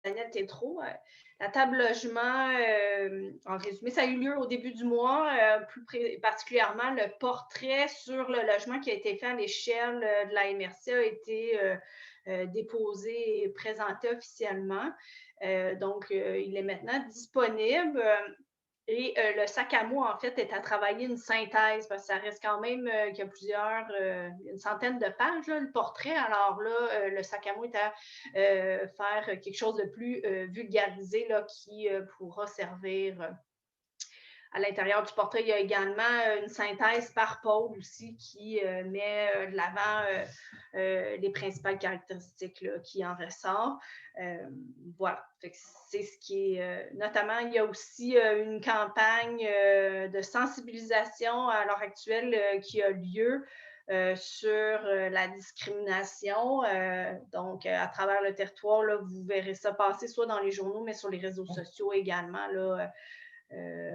Daniel Tétrault. La table logement, en résumé, ça a eu lieu au début du mois, plus particulièrement le portrait sur le logement qui a été fait à l'échelle de la MRC a été déposé et présenté officiellement. Donc, il est maintenant disponible. Et le sac à mots, en fait, est à travailler une synthèse parce que ça reste quand même qu'il y a une centaine de pages, là, le portrait. Alors là, le sac à mots est à faire quelque chose de plus vulgarisé là, qui pourra servir à l'intérieur du portrait. Il y a également une synthèse par pôle aussi qui met de l'avant les principales caractéristiques là, qui en ressortent. Voilà, c'est ce qui est... notamment, il y a aussi une campagne de sensibilisation à l'heure actuelle qui a lieu sur la discrimination. Donc, à travers le territoire, là, vous verrez ça passer soit dans les journaux, mais sur les réseaux sociaux également. Là,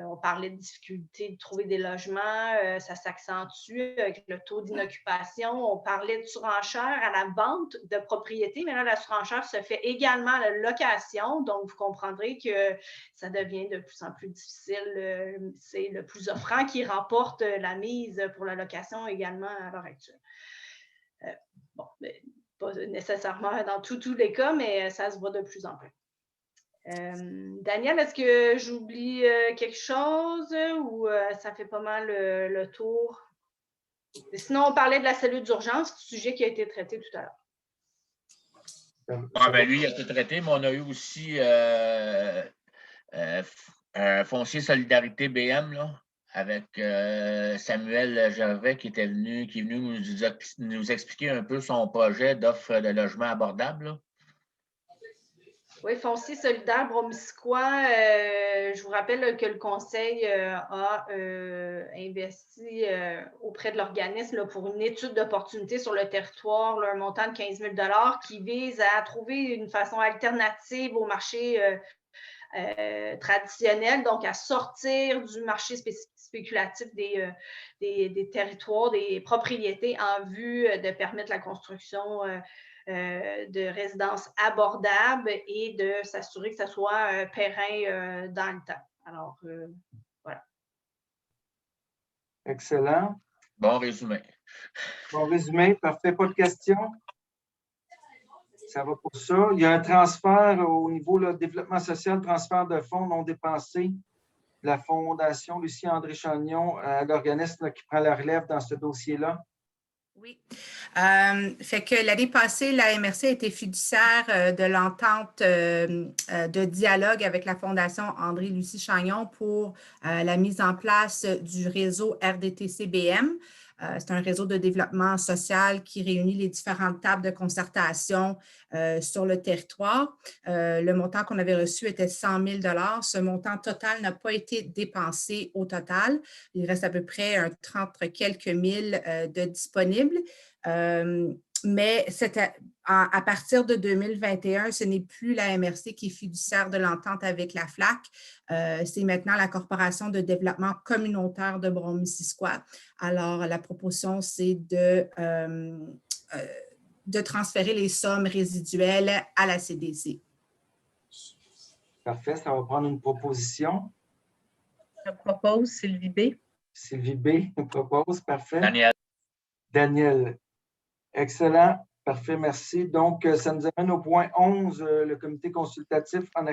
on parlait de difficulté de trouver des logements, ça s'accentue avec le taux d'inoccupation. On parlait de surenchère à la vente de propriétés, mais là, la surenchère se fait également à la location. Donc, vous comprendrez que ça devient de plus en plus difficile. C'est le plus offrant qui remporte la mise pour la location également à l'heure actuelle. Bon, pas nécessairement dans tous les cas, mais ça se voit de plus en plus. Daniel, est-ce que j'oublie quelque chose ou ça fait pas mal le tour? Et sinon, on parlait de la cellule d'urgence, sujet qui a été traité tout à l'heure. Lui, il a été traité, mais on a eu aussi un foncier Solidarité BM là, avec Samuel Gervais qui est venu nous expliquer un peu son projet d'offre de logement abordable. Là. Oui, Foncier solidaire Bromissiquois, je vous rappelle que le conseil a investi auprès de l'organisme pour une étude d'opportunité sur le territoire, là, un montant de 15 000 $ qui vise à trouver une façon alternative au marché traditionnel, donc à sortir du marché spéculatif des territoires, des propriétés en vue de permettre la construction de résidences abordables et de s'assurer que ça soit périn dans le temps. Alors, voilà. Excellent. Bon résumé. Bon résumé, parfait. Pas de questions? Ça va pour ça. Il y a un transfert au niveau du développement social, transfert de fonds non dépensés de la Fondation Lucie-André Chagnon à l'organisme qui prend la relève dans ce dossier-là. Oui. Fait que l'année passée, la MRC a été fiduciaire de l'entente de dialogue avec la Fondation André-Lucie Chagnon pour la mise en place du réseau RDTC-BM. C'est un réseau de développement social qui réunit les différentes tables de concertation sur le territoire. Le montant qu'on avait reçu était 100 000 $. Ce montant total n'a pas été dépensé au total. Il reste à peu près un 30 quelques mille de disponibles. Mais à partir de 2021, ce n'est plus la MRC qui est fiduciaire de l'entente avec la FLAC. C'est maintenant la Corporation de développement communautaire de Brome-Missisquoi. Alors, la proposition, c'est de transférer les sommes résiduelles à la CDC. Parfait, ça va prendre une proposition. Je propose Sylvie B. Sylvie B propose, parfait. Daniel. Daniel, excellent, parfait, merci. Donc, ça nous amène au point 11, le comité consultatif en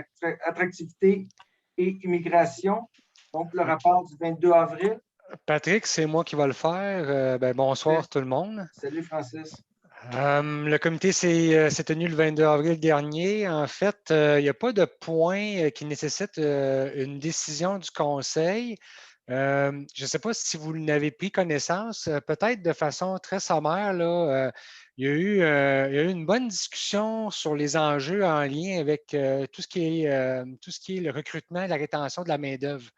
attractivité et immigration. Donc, le rapport du 22 avril. Patrick, c'est moi qui vais le faire. Bonsoir tout le monde. Salut Francis. Le comité s'est tenu le 22 avril dernier. En fait, il n'y a pas de point qui nécessite une décision du Conseil. Je ne sais pas si vous n'avez pris connaissance, peut-être de façon très sommaire, là, il y a eu une bonne discussion sur les enjeux en lien avec tout ce qui est le recrutement et la rétention de la main-d'œuvre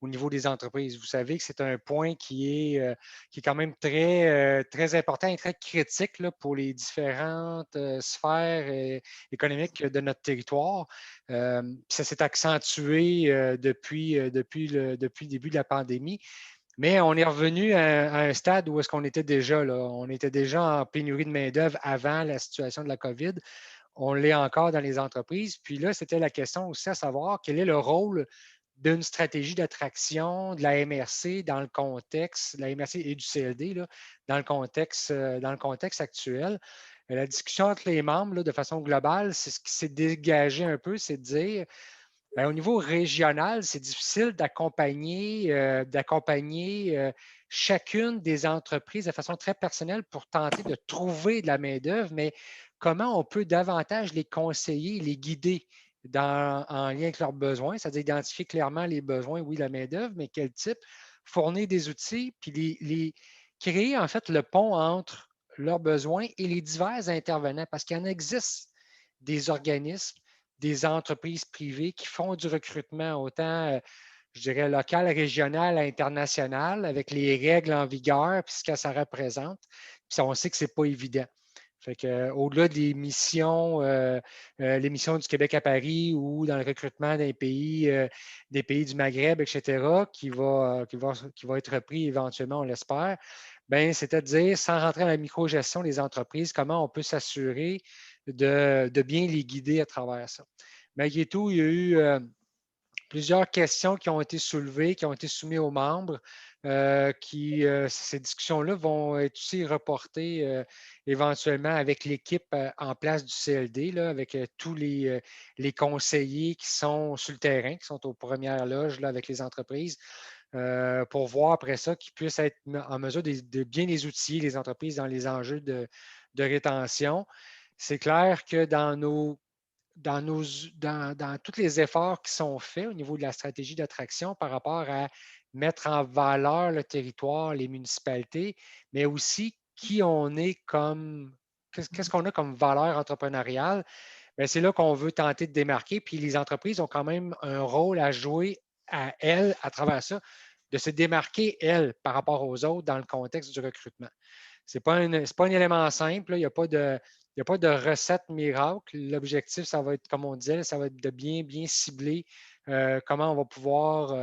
au niveau des entreprises. Vous savez que c'est un point qui est quand même très important et très critique là, pour les différentes sphères économiques de notre territoire. Ça s'est accentué depuis le début de la pandémie. Mais on est revenu à un stade où est-ce qu'on était déjà là. On était déjà en pénurie de main-d'œuvre avant la situation de la COVID. On l'est encore dans les entreprises. Puis là, c'était la question aussi à savoir quel est le rôle d'une stratégie d'attraction de la MRC dans le contexte, de la MRC et du CLD, là, dans le contexte actuel. La discussion entre les membres, là, de façon globale, c'est ce qui s'est dégagé un peu, c'est de dire, bien, au niveau régional, c'est difficile d'accompagner chacune des entreprises de façon très personnelle pour tenter de trouver de la main-d'œuvre, mais comment on peut davantage les conseiller, les guider en lien avec leurs besoins, c'est-à-dire identifier clairement les besoins, oui, de la main-d'œuvre, mais quel type, fournir des outils, puis créer en fait le pont entre leurs besoins et les divers intervenants, parce qu'il en existe des organismes, des entreprises privées qui font du recrutement autant, je dirais, local, régional, international, avec les règles en vigueur, puis ce que ça représente. Puis on sait que ce n'est pas évident. Fait que, au-delà des missions, les missions du Québec à Paris ou dans le recrutement des pays du Maghreb, etc., qui va être repris éventuellement, on l'espère, bien, c'est-à-dire, sans rentrer dans la microgestion des entreprises, comment on peut s'assurer de bien les guider à travers ça. Malgré tout, il y a eu plusieurs questions qui ont été soulevées, qui ont été soumises aux membres. Ces discussions-là vont être aussi reportées éventuellement avec l'équipe en place du CLD, là, avec tous les conseillers qui sont sur le terrain, qui sont aux premières loges là, avec les entreprises, pour voir après ça qu'ils puissent être en mesure de bien les outiller, les entreprises, dans les enjeux de rétention. C'est clair que dans tous les efforts qui sont faits au niveau de la stratégie d'attraction par rapport à mettre en valeur le territoire, les municipalités, mais aussi qui on est qu'est-ce qu'on a comme valeur entrepreneuriale, bien, c'est là qu'on veut tenter de démarquer. Puis les entreprises ont quand même un rôle à jouer à elles, à travers ça, de se démarquer, elles, par rapport aux autres dans le contexte du recrutement. Ce n'est pas un élément simple, là. Il n'y a pas de recette miracle. L'objectif, ça va être, comme on disait, ça va être de bien cibler comment on va pouvoir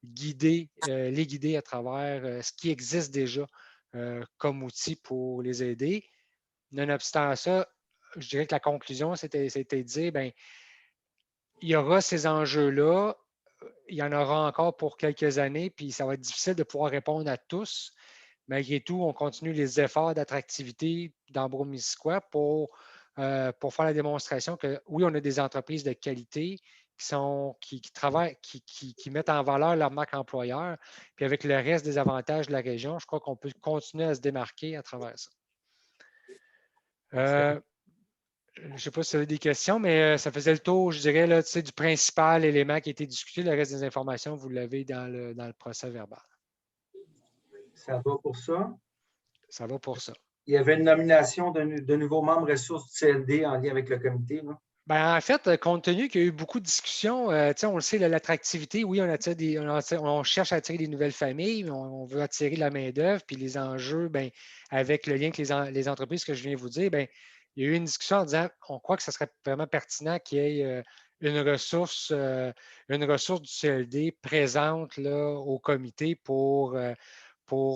les guider à travers ce qui existe déjà comme outil pour les aider. Nonobstant ça, je dirais que la conclusion, c'était de dire, bien, il y aura ces enjeux-là, il y en aura encore pour quelques années, puis ça va être difficile de pouvoir répondre à tous. Malgré tout, on continue les efforts d'attractivité dans Brome-Missisquoi pour faire la démonstration que oui, on a des entreprises de qualité, qui travaillent, qui mettent en valeur leur marque employeur. Puis avec le reste des avantages de la région, je crois qu'on peut continuer à se démarquer à travers ça. Je ne sais pas si vous avez des questions, mais ça faisait le tour, je dirais, là, du principal élément qui a été discuté. Le reste des informations, vous l'avez dans le procès verbal. Ça va pour ça? Ça va pour ça. Il y avait une nomination de nouveaux membres ressources du CLD en lien avec le comité, là. Ben, en fait, compte tenu qu'il y a eu beaucoup de discussions, on le sait, l'attractivité, oui, on cherche à attirer des nouvelles familles, mais on veut attirer de la main-d'œuvre, puis les enjeux, ben, avec le lien avec les entreprises que je viens de vous dire, ben, il y a eu une discussion en disant on croit que ce serait vraiment pertinent qu'il y ait une ressource du CLD présente là, au comité pour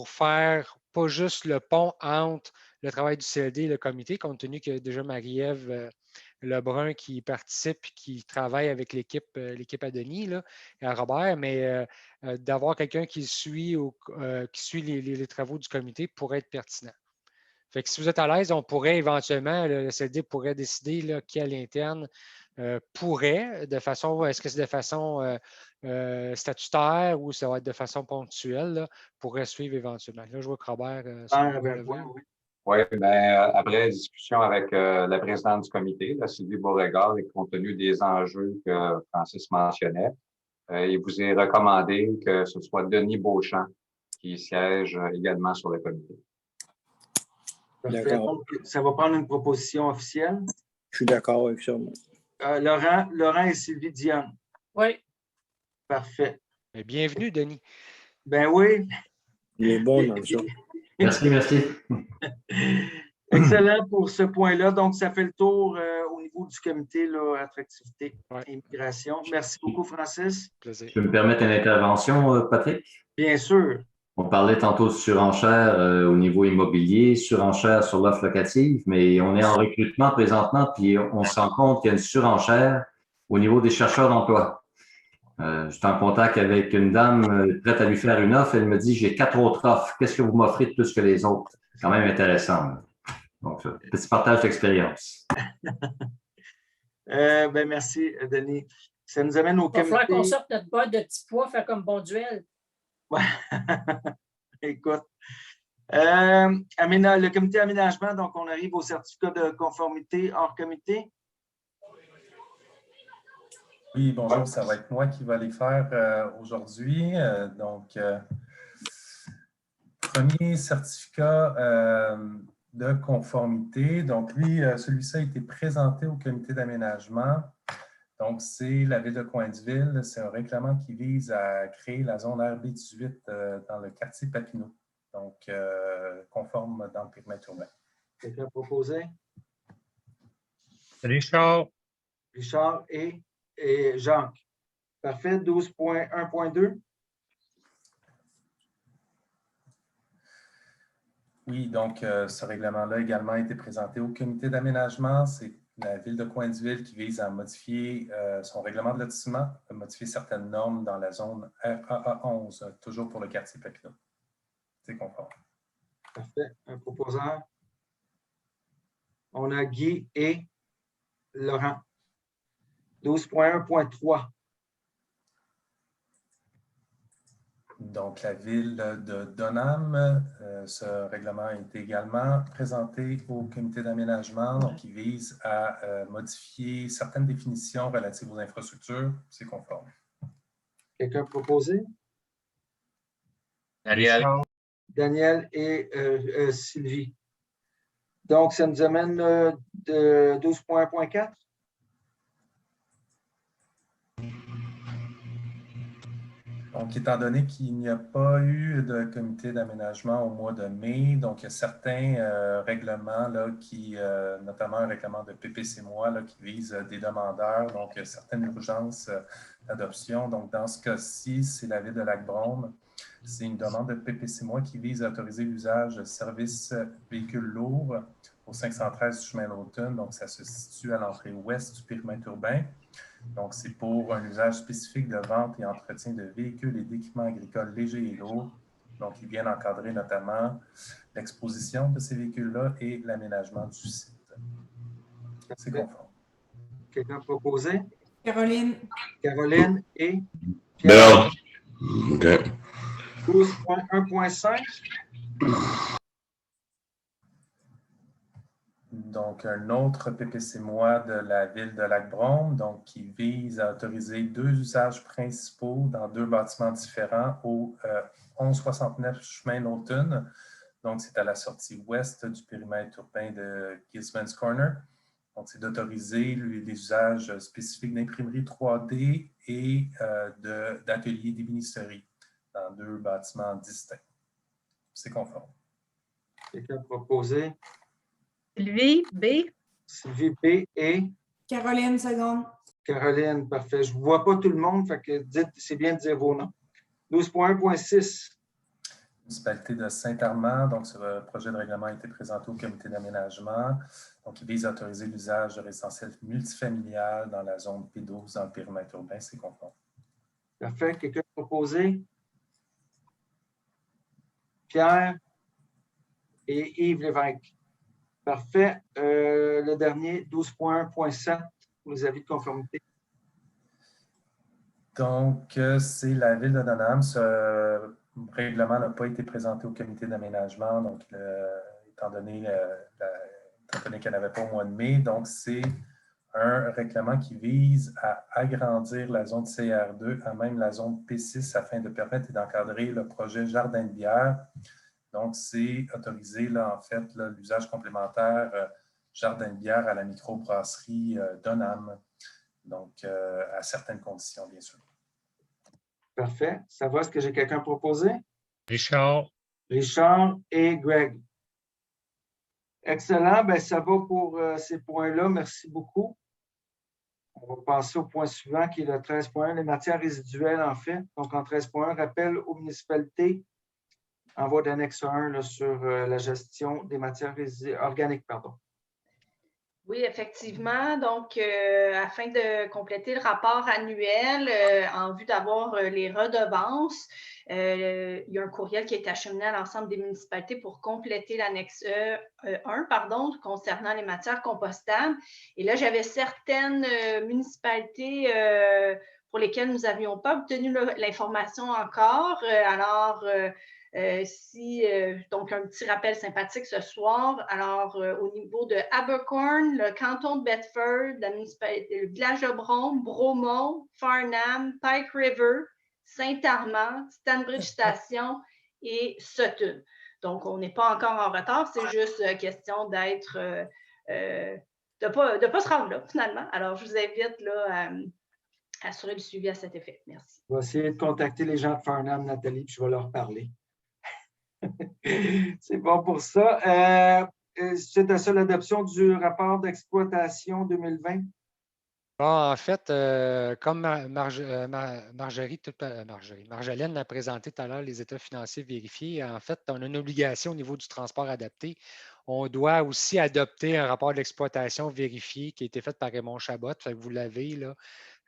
faire pas juste le pont entre le travail du CLD et le comité, compte tenu qu'il y a déjà Marie-Ève Lebrun qui participe et qui travaille avec l'équipe à Denis là, et à Robert, mais d'avoir quelqu'un qui suit les travaux du comité pourrait être pertinent. Fait que si vous êtes à l'aise, on pourrait éventuellement, le CLD pourrait décider là, qui à l'interne pourrait, est-ce que c'est de façon statutaire ou ça va être de façon ponctuelle, là, pourrait suivre éventuellement. Là, je vois que Robert. Oui, bien, après discussion avec la présidente du comité, la Sylvie Beauregard, et compte tenu des enjeux que Francis mentionnait, il vous est recommandé que ce soit Denis Beauchamp qui siège également sur le comité. Parfait. Donc, ça va prendre une proposition officielle. Je suis d'accord avec ça. Laurent et Sylvie Dionne. Oui. Parfait. Bienvenue, Denis. Ben oui. Il est bon dans ça. Merci. Excellent pour ce point-là. Donc, ça fait le tour au niveau du comité là, attractivité et immigration. Merci beaucoup, Francis. Plaisir. Je peux me permettre une intervention, Patrick? Bien sûr. On parlait tantôt de surenchère au niveau immobilier, surenchère sur l'offre locative, mais on est en recrutement présentement, puis on se rend compte qu'il y a une surenchère au niveau des chercheurs d'emploi. J'étais en contact avec une dame prête à lui faire une offre. Elle me dit, j'ai 4 autres offres. Qu'est-ce que vous m'offrez de plus que les autres? C'est quand même intéressant. Donc, petit partage d'expérience. Merci, Denis. Ça nous amène au comité. Il va falloir qu'on sorte notre boîte de petits pois, faire comme bon duel. Écoute. Le comité aménagement, donc on arrive au certificat de conformité hors comité. Oui, bonjour, ça va être moi qui va les faire aujourd'hui. Premier certificat de conformité. Donc, lui, celui-ci a été présenté au comité d'aménagement. Donc, c'est la ville de Coinsville. C'est un règlement qui vise à créer la zone RB18 dans le quartier Papineau. Donc, conforme dans le périmètre urbain. Quelqu'un a proposé? Richard. Richard et Jacques. Parfait. 12.1.2. Oui, donc ce règlement-là également a été présenté au comité d'aménagement. C'est la ville de Coinsville qui vise à modifier son règlement de lotissement, à modifier certaines normes dans la zone RAA11, toujours pour le quartier Papineau. C'est conforme. Parfait. Un proposant. On a Guy et Laurent. 12.1.3. Donc, la ville de Donham, ce règlement a été également présenté au comité d'aménagement, donc il vise à modifier certaines définitions relatives aux infrastructures. C'est conforme. Quelqu'un proposé? Daniel et Sylvie. Donc, ça nous amène de 12.1.4. Donc, étant donné qu'il n'y a pas eu de comité d'aménagement au mois de mai, donc il y a certains règlements, là, notamment un règlement de PPC-moi là, qui vise des demandeurs, donc il y a certaines urgences d'adoption. Donc, dans ce cas-ci, c'est la ville de Lac-Brome. C'est une demande de PPC-moi qui vise à autoriser l'usage de services véhicules lourds au 513 du chemin d'Automne. Donc, ça se situe à l'entrée ouest du périmètre urbain. Donc, c'est pour un usage spécifique de vente et entretien de véhicules et d'équipements agricoles légers et lourds. Donc, ils viennent encadrer notamment l'exposition de ces véhicules-là et l'aménagement du site. C'est conforme. Quelqu'un proposé? Caroline. Caroline et Pierre. OK. 12.1.5. Donc, un autre PPC-MOI de la ville de Lac-Brome, donc qui vise à autoriser 2 usages principaux dans 2 bâtiments différents au 1169 chemin Lawton. Donc, c'est à la sortie ouest du périmètre urbain de Gisman's Corner. Donc, c'est d'autoriser les usages spécifiques d'imprimerie 3D et d'ateliers d'ébénisterie dans 2 bâtiments distincts. C'est conforme. Quelqu'un a proposé? Sylvie, B. Sylvie B. et? Caroline, seconde. Caroline, parfait. Je ne vois pas tout le monde, fait que c'est bien de dire vos noms. 12.1.6. Municipalité de Saint-Armand, donc ce projet de règlement a été présenté au comité d'aménagement. Donc, il vise à autoriser l'usage de résidentiel multifamilial dans la zone P12 dans le périmètre urbain, c'est conforme. Parfait. Quelqu'un a proposé? Pierre et Yves Lévesque. Parfait. Le dernier, 12.1.7, pour les avis de conformité. Donc, c'est la ville de Donham. Ce règlement n'a pas été présenté au comité d'aménagement, donc étant donné qu'il n'y en avait pas au mois de mai. Donc, c'est un règlement qui vise à agrandir la zone CR2 à même la zone P6 afin de permettre et d'encadrer le projet Jardin de bière. Donc, c'est autorisé, là, en fait, l'usage complémentaire Jardin de bière à la microbrasserie Donham. Donc, à certaines conditions, bien sûr. Parfait. Ça va? Est-ce que j'ai quelqu'un proposé? Richard. Richard et Greg. Excellent. Bien, ça va pour ces points-là. Merci beaucoup. On va passer au point suivant qui est le 13.1, les matières résiduelles, en fait. Donc, en 13.1, rappel aux municipalités en voie d'annexe 1 là, sur la gestion des matières organiques. Pardon. Oui, effectivement. Donc, afin de compléter le rapport annuel en vue d'avoir les redevances, il y a un courriel qui est acheminé à l'ensemble des municipalités pour compléter l'annexe 1 concernant les matières compostables. Et là, j'avais certaines municipalités pour lesquelles nous n'avions pas obtenu l'information encore. Donc, un petit rappel sympathique ce soir. Alors, au niveau de Abercorn, le canton de Bedford, la municipalité, le village de Brome, Bromont, Farnham, Pike River, Saint-Armand, Stanbridge Station et Sutton. Donc, on n'est pas encore en retard, c'est juste question d'être, de pas se rendre là, finalement. Alors, je vous invite là, à assurer le suivi à cet effet. Merci. Je vais essayer de contacter les gens de Farnham, Nathalie, puis je vais leur parler. C'est bon pour ça. C'est à ça l'adoption du rapport d'exploitation 2020. Bon, en fait, comme Marjolaine l'a présenté tout à l'heure, les états financiers vérifiés, en fait, on a une obligation au niveau du transport adapté. On doit aussi adopter un rapport d'exploitation vérifié qui a été fait par Raymond Chabot. Fait que vous l'avez là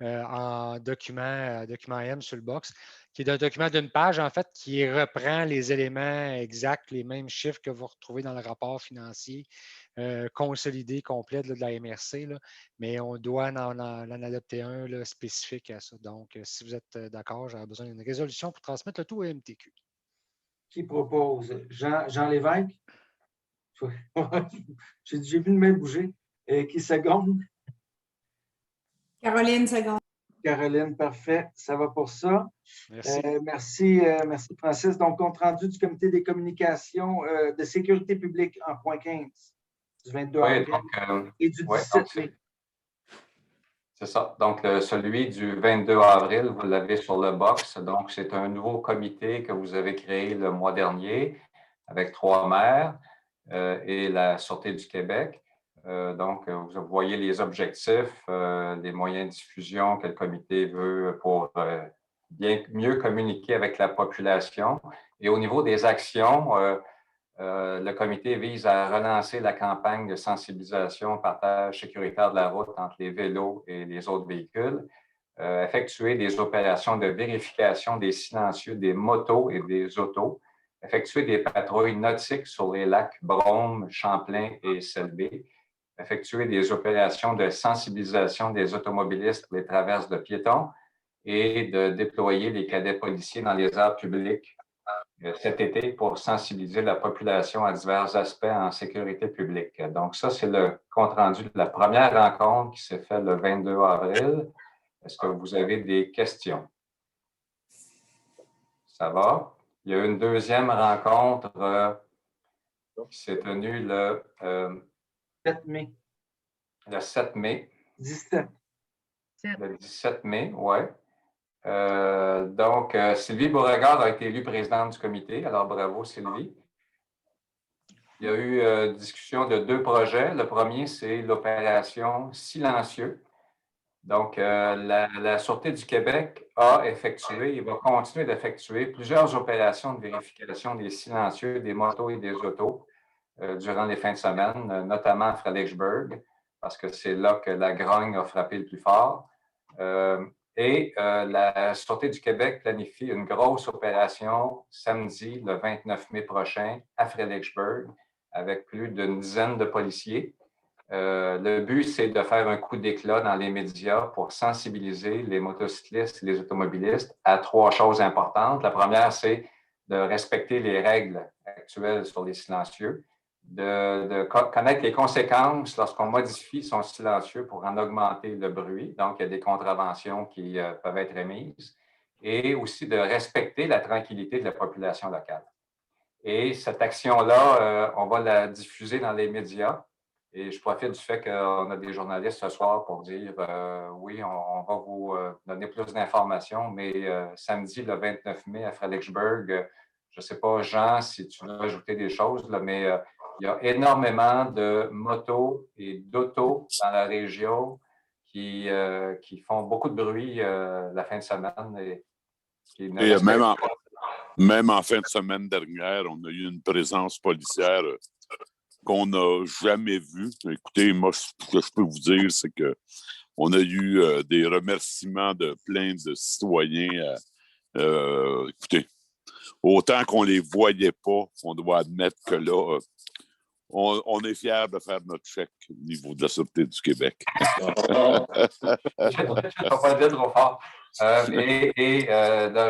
en document M sur le box, qui est un document d'une page, en fait, qui reprend les éléments exacts, les mêmes chiffres que vous retrouvez dans le rapport financier consolidé, complet de la MRC. Là. Mais on doit en adopter un là, spécifique à ça. Donc, si vous êtes d'accord, j'aurais besoin d'une résolution pour transmettre le tout au MTQ. Qui propose? Jean Lévesque? J'ai vu le main bouger. Qui seconde? Caroline, seconde. Caroline, parfait. Ça va pour ça. Merci. Merci, Francis. Donc, compte rendu du comité des communications de sécurité publique en point 15 du 22 avril et du 17 mai. C'est ça. Donc, celui du 22 avril, vous l'avez sur le box. Donc, c'est un nouveau comité que vous avez créé le mois dernier avec 3 maires et la Sûreté du Québec. Donc, vous voyez les objectifs, les moyens de diffusion que le comité veut pour mieux communiquer avec la population. Et au niveau des actions, le comité vise à relancer la campagne de sensibilisation au partage sécuritaire de la route entre les vélos et les autres véhicules, effectuer des opérations de vérification des silencieux des motos et des autos, effectuer des patrouilles nautiques sur les lacs Brome, Champlain et Selby, effectuer des opérations de sensibilisation des automobilistes pour les traverses de piétons et de déployer les cadets policiers dans les aires publiques cet été pour sensibiliser la population à divers aspects en sécurité publique. Donc, ça, c'est le compte-rendu de la première rencontre qui s'est faite le 22 avril. Est-ce que vous avez des questions? Ça va? Il y a une deuxième rencontre qui s'est tenue le 7 mai. Le 7 mai. 17. Le 17 mai, oui. Donc, Sylvie Beauregard a été élue présidente du comité. Alors, bravo, Sylvie. Il y a eu discussion de 2 projets. Le premier, c'est l'opération Silencieux. Donc, la Sûreté du Québec a effectué et va continuer d'effectuer plusieurs opérations de vérification des silencieux, des motos et des autos durant les fins de semaine, notamment à Fredericksburg, parce que c'est là que la grogne a frappé le plus fort. La Sûreté du Québec planifie une grosse opération samedi, le 29 mai prochain, à Fredericksburg, avec plus d'une dizaine de policiers. Le but, c'est de faire un coup d'éclat dans les médias pour sensibiliser les motocyclistes et les automobilistes à 3 choses importantes. La première, c'est de respecter les règles actuelles sur les silencieux, de connaître les conséquences lorsqu'on modifie son silencieux pour en augmenter le bruit. Donc, il y a des contraventions qui peuvent être émises et aussi de respecter la tranquillité de la population locale. Et cette action-là, on va la diffuser dans les médias. Et je profite du fait qu'on a des journalistes ce soir pour dire oui, on va vous donner plus d'informations, mais samedi, le 29 mai, à Fredericksburg, je ne sais pas, Jean, si tu veux ajouter des choses, là, mais il y a énormément de motos et d'autos dans la région qui font beaucoup de bruit la fin de semaine. Et même en fin de semaine dernière, on a eu une présence policière qu'on n'a jamais vue. Écoutez, moi, ce que je peux vous dire, c'est qu'on a eu des remerciements de plein de citoyens. Écoutez, autant qu'on ne les voyait pas, on doit admettre que là, on est fiers de faire notre chèque au niveau de la Sûreté du Québec. Je ne vais pas le dire trop fort. Là,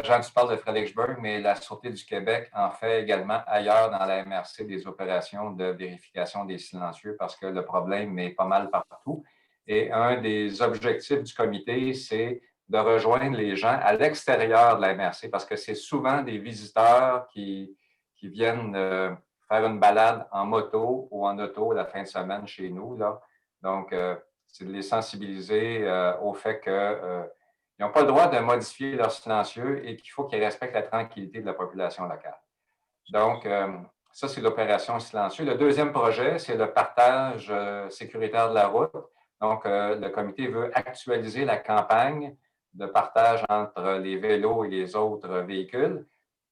Jean, tu parles de Fredericksburg, mais la Sûreté du Québec en fait également ailleurs dans la MRC des opérations de vérification des silencieux parce que le problème est pas mal partout. Et un des objectifs du comité, c'est de rejoindre les gens à l'extérieur de la MRC parce que c'est souvent des visiteurs qui viennent faire une balade en moto ou en auto la fin de semaine chez nous, là. Donc, c'est de les sensibiliser au fait qu'ils n'ont pas le droit de modifier leur silencieux et qu'il faut qu'ils respectent la tranquillité de la population locale. Donc, ça, c'est l'opération silencieux. Le deuxième projet, c'est le partage sécuritaire de la route. Donc, le comité veut actualiser la campagne de partage entre les vélos et les autres véhicules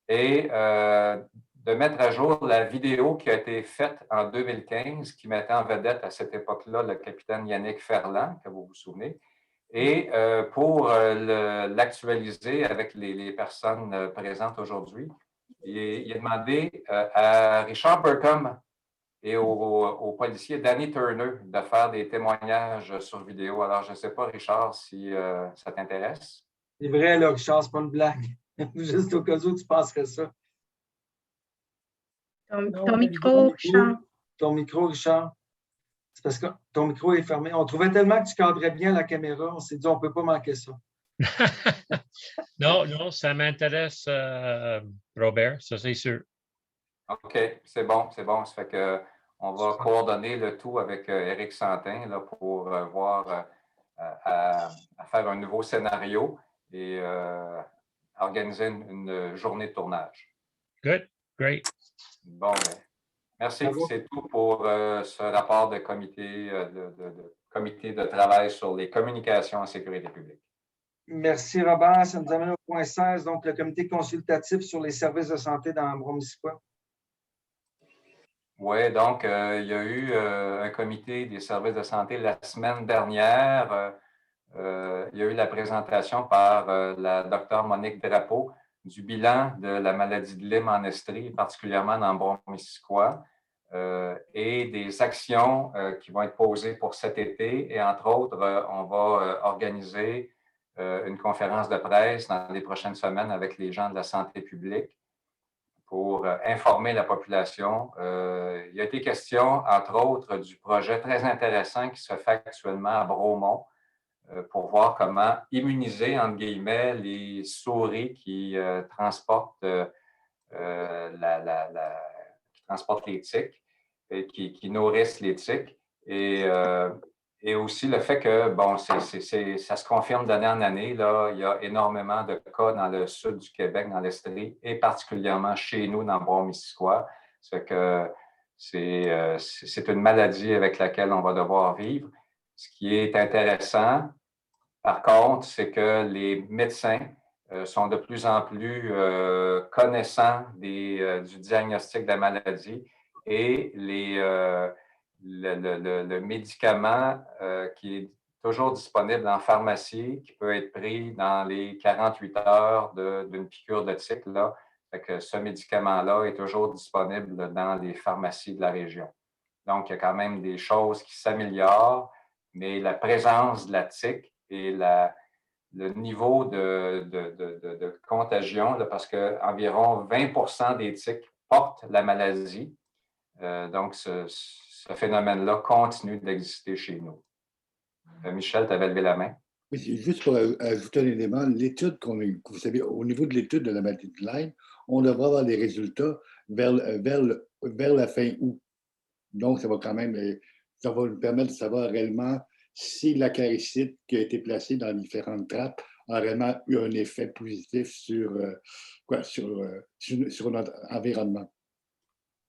et de mettre à jour la vidéo qui a été faite en 2015, qui mettait en vedette à cette époque-là le capitaine Yannick Ferland, que vous vous souvenez, et pour l'actualiser avec les personnes présentes aujourd'hui, il a demandé à Richard Burkham et au policier Danny Turner de faire des témoignages sur vidéo. Alors, je ne sais pas, Richard, si ça t'intéresse. C'est vrai, là, Richard, ce n'est pas une blague. Juste au cas où tu penserais ça. Ton micro, Richard. Ton micro, Richard. C'est parce que ton micro est fermé. On trouvait tellement que tu cadrais bien la caméra, on s'est dit on ne peut pas manquer ça. Non, ça m'intéresse, Robert, ça c'est sûr. OK, c'est bon. Ça fait qu'on va coordonner le tout avec Éric Santin là, pour voir à faire un nouveau scénario et organiser une journée de tournage. Good, great. Bon, merci. C'est tout pour ce rapport de comité de travail sur les communications en sécurité publique. Merci, Robert. Ça nous amène au point 16, donc le comité consultatif sur les services de santé dans Bromissiquoi. Oui, donc il y a eu un comité des services de santé la semaine dernière. Il y a eu la présentation par la docteure Monique Drapeau du bilan de la maladie de Lyme en Estrie, particulièrement dans Bromissiquoi. et des actions qui vont être posées pour cet été. Et entre autres, on va organiser une conférence de presse dans les prochaines semaines avec les gens de la santé publique pour informer la population. Il a été question, entre autres, du projet très intéressant qui se fait actuellement à Bromont pour voir comment immuniser, entre guillemets, les souris qui transportent les tiques et qui nourrissent les tiques. Et aussi le fait que, bon, ça se confirme d'année en année, là, il y a énormément de cas dans le sud du Québec, dans l'Estrie, et particulièrement chez nous, dans Brome-Missisquoi. Ça fait que c'est une maladie avec laquelle on va devoir vivre. Ce qui est intéressant, par contre, c'est que les médecins sont de plus en plus connaissants du diagnostic de la maladie et le médicament qui est toujours disponible en pharmacie, qui peut être pris dans les 48 heures d'une piqûre de tique. Là. Fait que ce médicament-là est toujours disponible dans les pharmacies de la région. Donc, il y a quand même des choses qui s'améliorent, mais la présence de la tique et le niveau de contagion, là, parce qu'environ 20 des tiques portent la maladie. Donc, ce phénomène-là continue d'exister chez nous. Michel, tu avais levé la main. Oui, juste pour ajouter un élément, l'étude vous savez, au niveau de l'étude de la maladie de Lyme, on devrait avoir les résultats vers la fin août. Donc, ça va quand même, ça va nous permettre de savoir réellement si l'acaricide qui a été placé dans différentes trappes a réellement eu un effet positif sur notre environnement.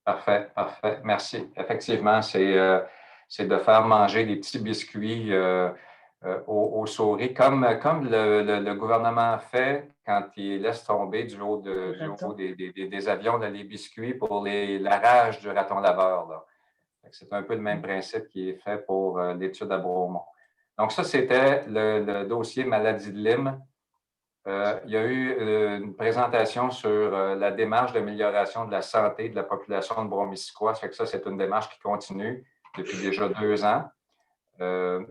Parfait, parfait. Merci. Effectivement, c'est de faire manger des petits biscuits aux souris, comme le gouvernement fait quand il laisse tomber du haut des avions les biscuits pour la rage du raton laveur. Là. C'est un peu le même principe qui est fait pour l'étude à Bromont. Donc, ça, c'était le dossier maladie de Lyme. Il y a eu une présentation sur la démarche d'amélioration de la santé de la population de Brome-Missisquoi. Ça fait que ça, c'est une démarche qui continue depuis déjà 2 ans.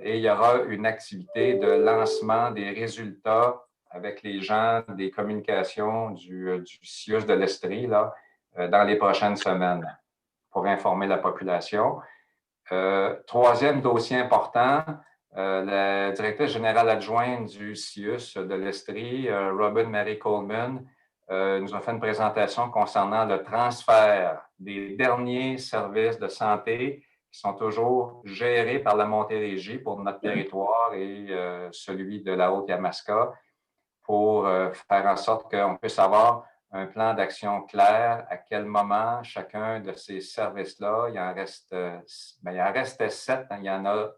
Et il y aura une activité de lancement des résultats avec les gens des communications du CIUS de l'Estrie là, dans les prochaines semaines pour informer la population. Troisième dossier important, la directrice générale adjointe du CIUS de l'Estrie, Robin Mary Coleman, nous a fait une présentation concernant le transfert des derniers services de santé qui sont toujours gérés par la Montérégie pour notre territoire et celui de la Haute-Yamaska pour faire en sorte qu'on puisse avoir un plan d'action clair, à quel moment chacun de ces services-là, il en restait 7, hein, il y en a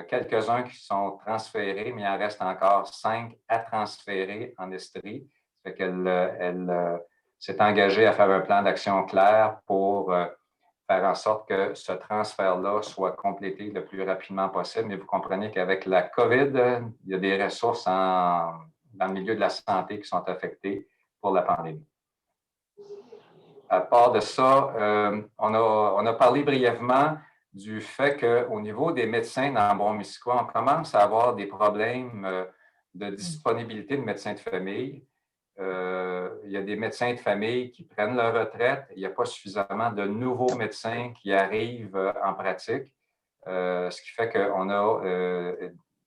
quelques-uns qui sont transférés, mais il en reste encore 5 à transférer en Estrie. Ça fait qu'elle s'est engagée à faire un plan d'action clair pour faire en sorte que ce transfert-là soit complété le plus rapidement possible. Mais vous comprenez qu'avec la COVID, il y a des ressources dans le milieu de la santé qui sont affectées pour la pandémie. À part de ça, on a parlé brièvement du fait qu'au niveau des médecins dans Brome-Missisquoi, on commence à avoir des problèmes de disponibilité de médecins de famille. Il y a des médecins de famille qui prennent leur retraite. Il n'y a pas suffisamment de nouveaux médecins qui arrivent en pratique, ce qui fait qu'on a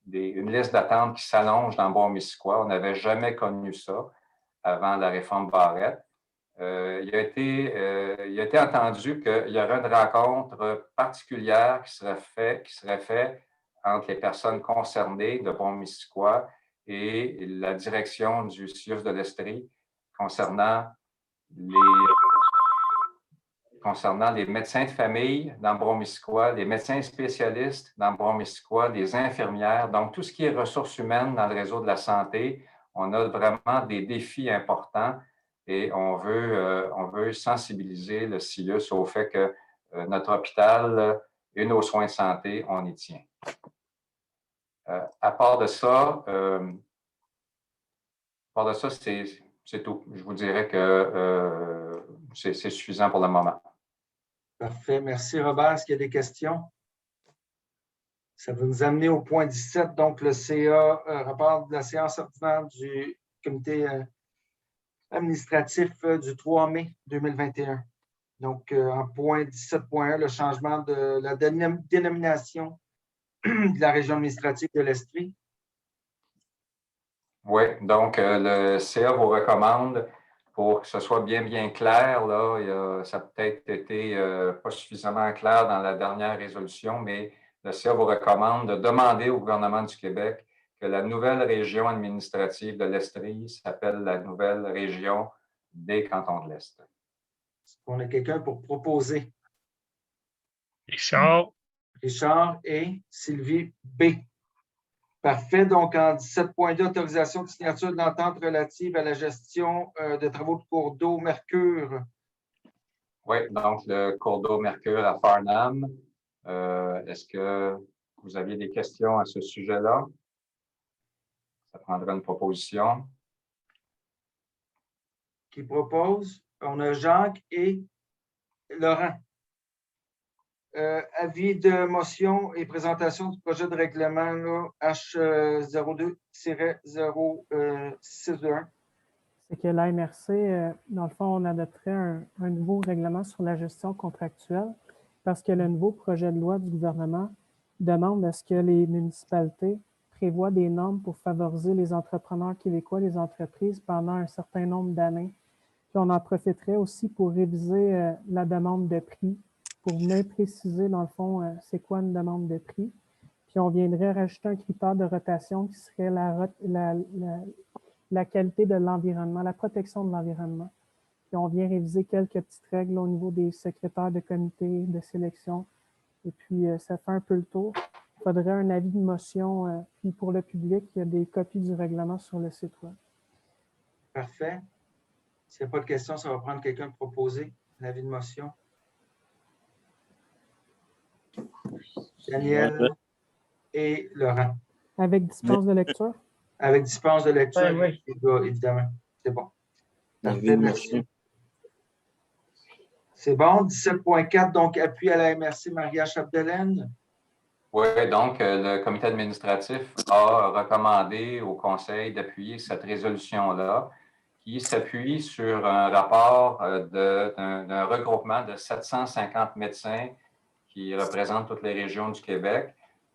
une liste d'attente qui s'allonge dans Brome-Missisquoi. On n'avait jamais connu ça avant la réforme Barrette. Il a été entendu qu'il y aurait une rencontre particulière qui serait faite entre les personnes concernées de Brome-Missisquoi et la direction du CIUS de l'Estrie concernant les médecins de famille dans Brome-Missisquoi, les médecins spécialistes dans Brome-Missisquoi, les infirmières, donc tout ce qui est ressources humaines dans le réseau de la santé. On a vraiment des défis importants. Et on veut sensibiliser le CIUS au fait que notre hôpital et nos soins de santé, on y tient. À part de ça, c'est tout. Je vous dirais que c'est suffisant pour le moment. Parfait. Merci, Robert. Est-ce qu'il y a des questions? Ça va nous amener au point 17, donc le CA, rapport de la séance ordinaire du comité administratif du 3 mai 2021. Donc, en point 17.1, le changement de la dénomination de la région administrative de l'Estrie. Oui, donc le CA vous recommande, pour que ce soit bien clair, là, ça a peut-être été pas suffisamment clair dans la dernière résolution, mais le CA vous recommande de demander au gouvernement du Québec que la nouvelle région administrative de l'Estrie s'appelle la nouvelle région des cantons de l'Est. Est-ce qu'on a quelqu'un pour proposer? Richard. Richard et Sylvie B. Parfait. Donc, en 17.2, autorisation de signature de l'entente relative à la gestion de travaux de cours d'eau Mercure. Oui, donc le cours d'eau Mercure à Farnham. Est-ce que vous aviez des questions à ce sujet-là? Ça prendra une proposition. Qui propose? On a Jacques et Laurent. Avis de motion et présentation du projet de règlement là, H02-061. C'est que l'AMRC, dans le fond, on adopterait un nouveau règlement sur la gestion contractuelle parce que le nouveau projet de loi du gouvernement demande à ce que les municipalités prévoient des normes pour favoriser les entrepreneurs québécois, les entreprises pendant un certain nombre d'années. Puis on en profiterait aussi pour réviser la demande de prix, pour mieux préciser, dans le fond, c'est quoi une demande de prix. Puis on viendrait rajouter un critère de rotation qui serait la qualité de l'environnement, la protection de l'environnement. Puis on vient réviser quelques petites règles au niveau des secrétaires de comité de sélection. Et puis, ça fait un peu le tour. Il faudrait un avis de motion. Puis pour le public, il y a des copies du règlement sur le site web. Parfait. S'il n'y a pas de questions, ça va prendre quelqu'un de proposer l'avis de motion. Daniel et Laurent. Avec dispense de lecture? Avec dispense de lecture, oui. Évidemment. C'est bon. Parfait, merci. C'est bon. 17.4, donc appui à la MRC Maria Chapdelaine. Oui, donc le comité administratif a recommandé au Conseil d'appuyer cette résolution-là qui s'appuie sur un rapport d'un regroupement de 750 médecins qui représentent toutes les régions du Québec,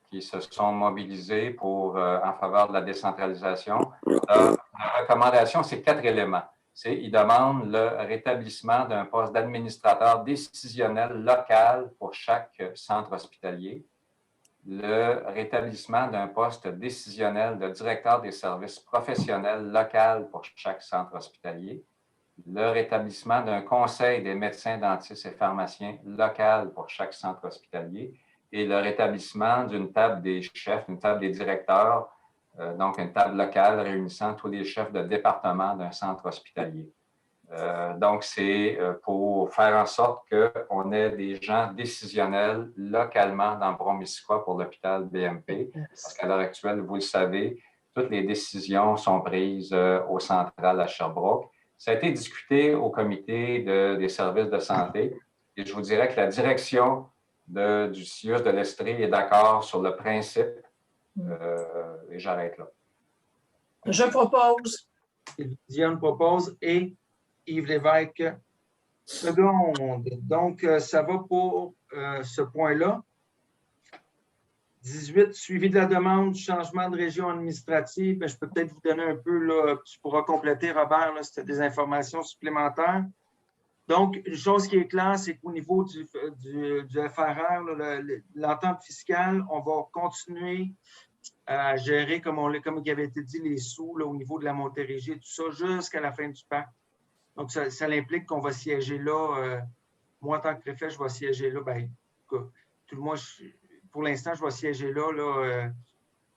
qui se sont mobilisés en faveur de la décentralisation. La recommandation, c'est 4 éléments. Ils demandent le rétablissement d'un poste d'administrateur décisionnel local pour chaque centre hospitalier, le rétablissement d'un poste décisionnel de directeur des services professionnels local pour chaque centre hospitalier, le rétablissement d'un conseil des médecins, dentistes et pharmaciens local pour chaque centre hospitalier et le rétablissement d'une table des chefs, une table des directeurs, donc une table locale réunissant tous les chefs de département d'un centre hospitalier. Donc, c'est pour faire en sorte qu'on ait des gens décisionnels localement dans Brown-Missisquoi pour l'hôpital BMP, parce qu'à l'heure actuelle, vous le savez, toutes les décisions sont prises au central à Sherbrooke. Ça a été discuté au comité des services de santé et je vous dirais que la direction du CIUS de l'Estrie est d'accord sur le principe et j'arrête là. Je propose. Diane propose et Yves Lévesque seconde. Donc, ça va pour ce point-là. 18, suivi de la demande du changement de région administrative. Bien, je peux peut-être vous donner un peu, là, tu pourras compléter, Robert, là, si tu as des informations supplémentaires. Donc, une chose qui est claire, c'est qu'au niveau du FRR, l'entente fiscale, on va continuer à gérer, comme il avait été dit, les sous là, au niveau de la Montérégie et tout ça, jusqu'à la fin du pacte. Donc, ça implique qu'on va siéger là. Moi, en tant que préfet, je vais siéger là. Bien, tout le monde, pour l'instant, je vais siéger là,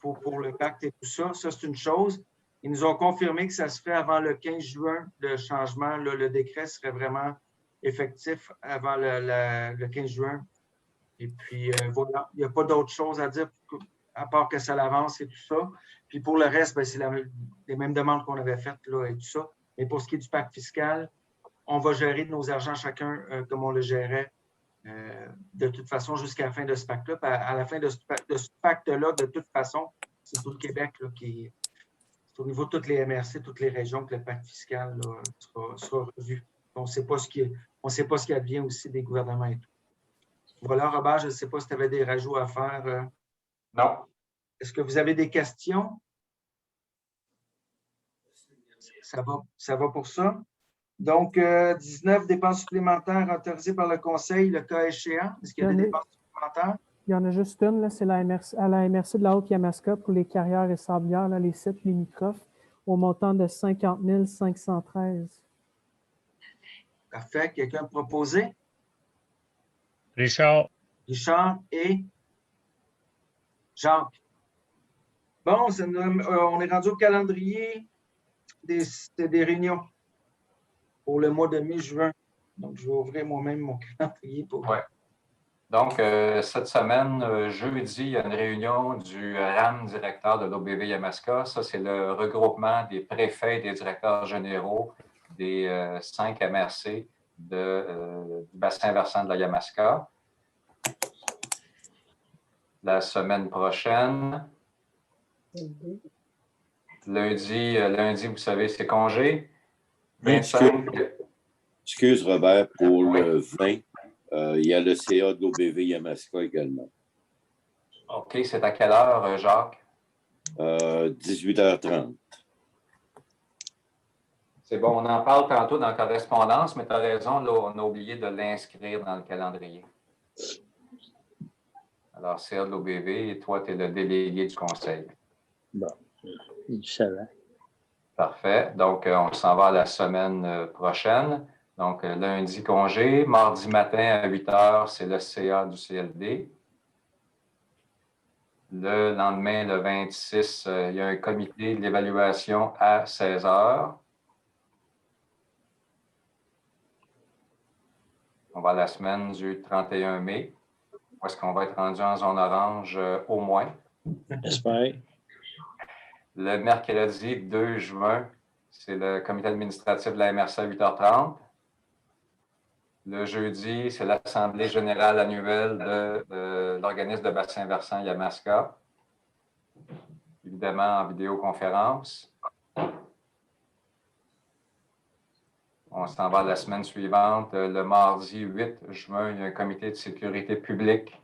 pour le pacte et tout ça. Ça, c'est une chose. Ils nous ont confirmé que ça se ferait avant le 15 juin, le changement. Là, le décret serait vraiment effectif avant le 15 juin. Et puis, voilà. Il n'y a pas d'autre chose à dire à part que ça l'avance et tout ça. Puis pour le reste, bien, c'est les mêmes demandes qu'on avait faites là, et tout ça. Mais pour ce qui est du pacte fiscal, on va gérer nos argents chacun comme on le gérait de toute façon jusqu'à la fin de ce pacte-là. À la fin de ce pacte-là, de toute façon, c'est tout le Québec là, qui c'est au niveau de toutes les MRC, toutes les régions que le pacte fiscal là, sera revu. On ne sait pas ce qui advient aussi des gouvernements et tout. Voilà, Robert, je ne sais pas si tu avais des rajouts à faire. Non. Est-ce que vous avez des questions? Ça va pour ça. Donc, 19 dépenses supplémentaires autorisées par le Conseil, le cas échéant. Est-ce qu'il y a des dépenses supplémentaires? Il y en a juste une, là, c'est à la MRC de la Haute-Yamaska pour les carrières et sablières, là, les sites limitrophes, au montant de 50 513. Parfait. Quelqu'un proposé? Richard. Richard et Jacques. Bon, on est rendu au calendrier des réunions pour le mois de mai-juin. Donc, je vais ouvrir moi-même mon calendrier pour... Ouais. Donc, cette semaine, jeudi, il y a une réunion du RAM directeur de l'OBV Yamaska. Ça, c'est le regroupement des préfets et des directeurs généraux des 5 MRC du bassin versant de la Yamaska. La semaine prochaine, lundi, vous savez, c'est congé. 25. Excuse, Robert, pour le 20, il y a le CA de l'OBV Yamaska également. OK, c'est à quelle heure, Jacques? 18h30. C'est bon, on en parle tantôt dans la correspondance, mais tu as raison, là, on a oublié de l'inscrire dans le calendrier. Alors, CA de l'OBV, et toi, tu es le délégué du conseil. Bon, il savait. Parfait. Donc, on s'en va à la semaine prochaine. Donc, lundi, congé. Mardi matin à 8 h, c'est le CA du CLD. Le lendemain, le 26, il y a un comité de l'évaluation à 16 h. On va à la semaine du 31 mai. Où est-ce qu'on va être rendu en zone orange au moins? J'espère. Le mercredi 2 juin, c'est le comité administratif de la MRC à 8h30. Le jeudi, c'est l'Assemblée générale annuelle de l'organisme de bassin versant Yamaska. Évidemment, en vidéoconférence. On s'en va la semaine suivante. Le mardi 8 juin, il y a un comité de sécurité publique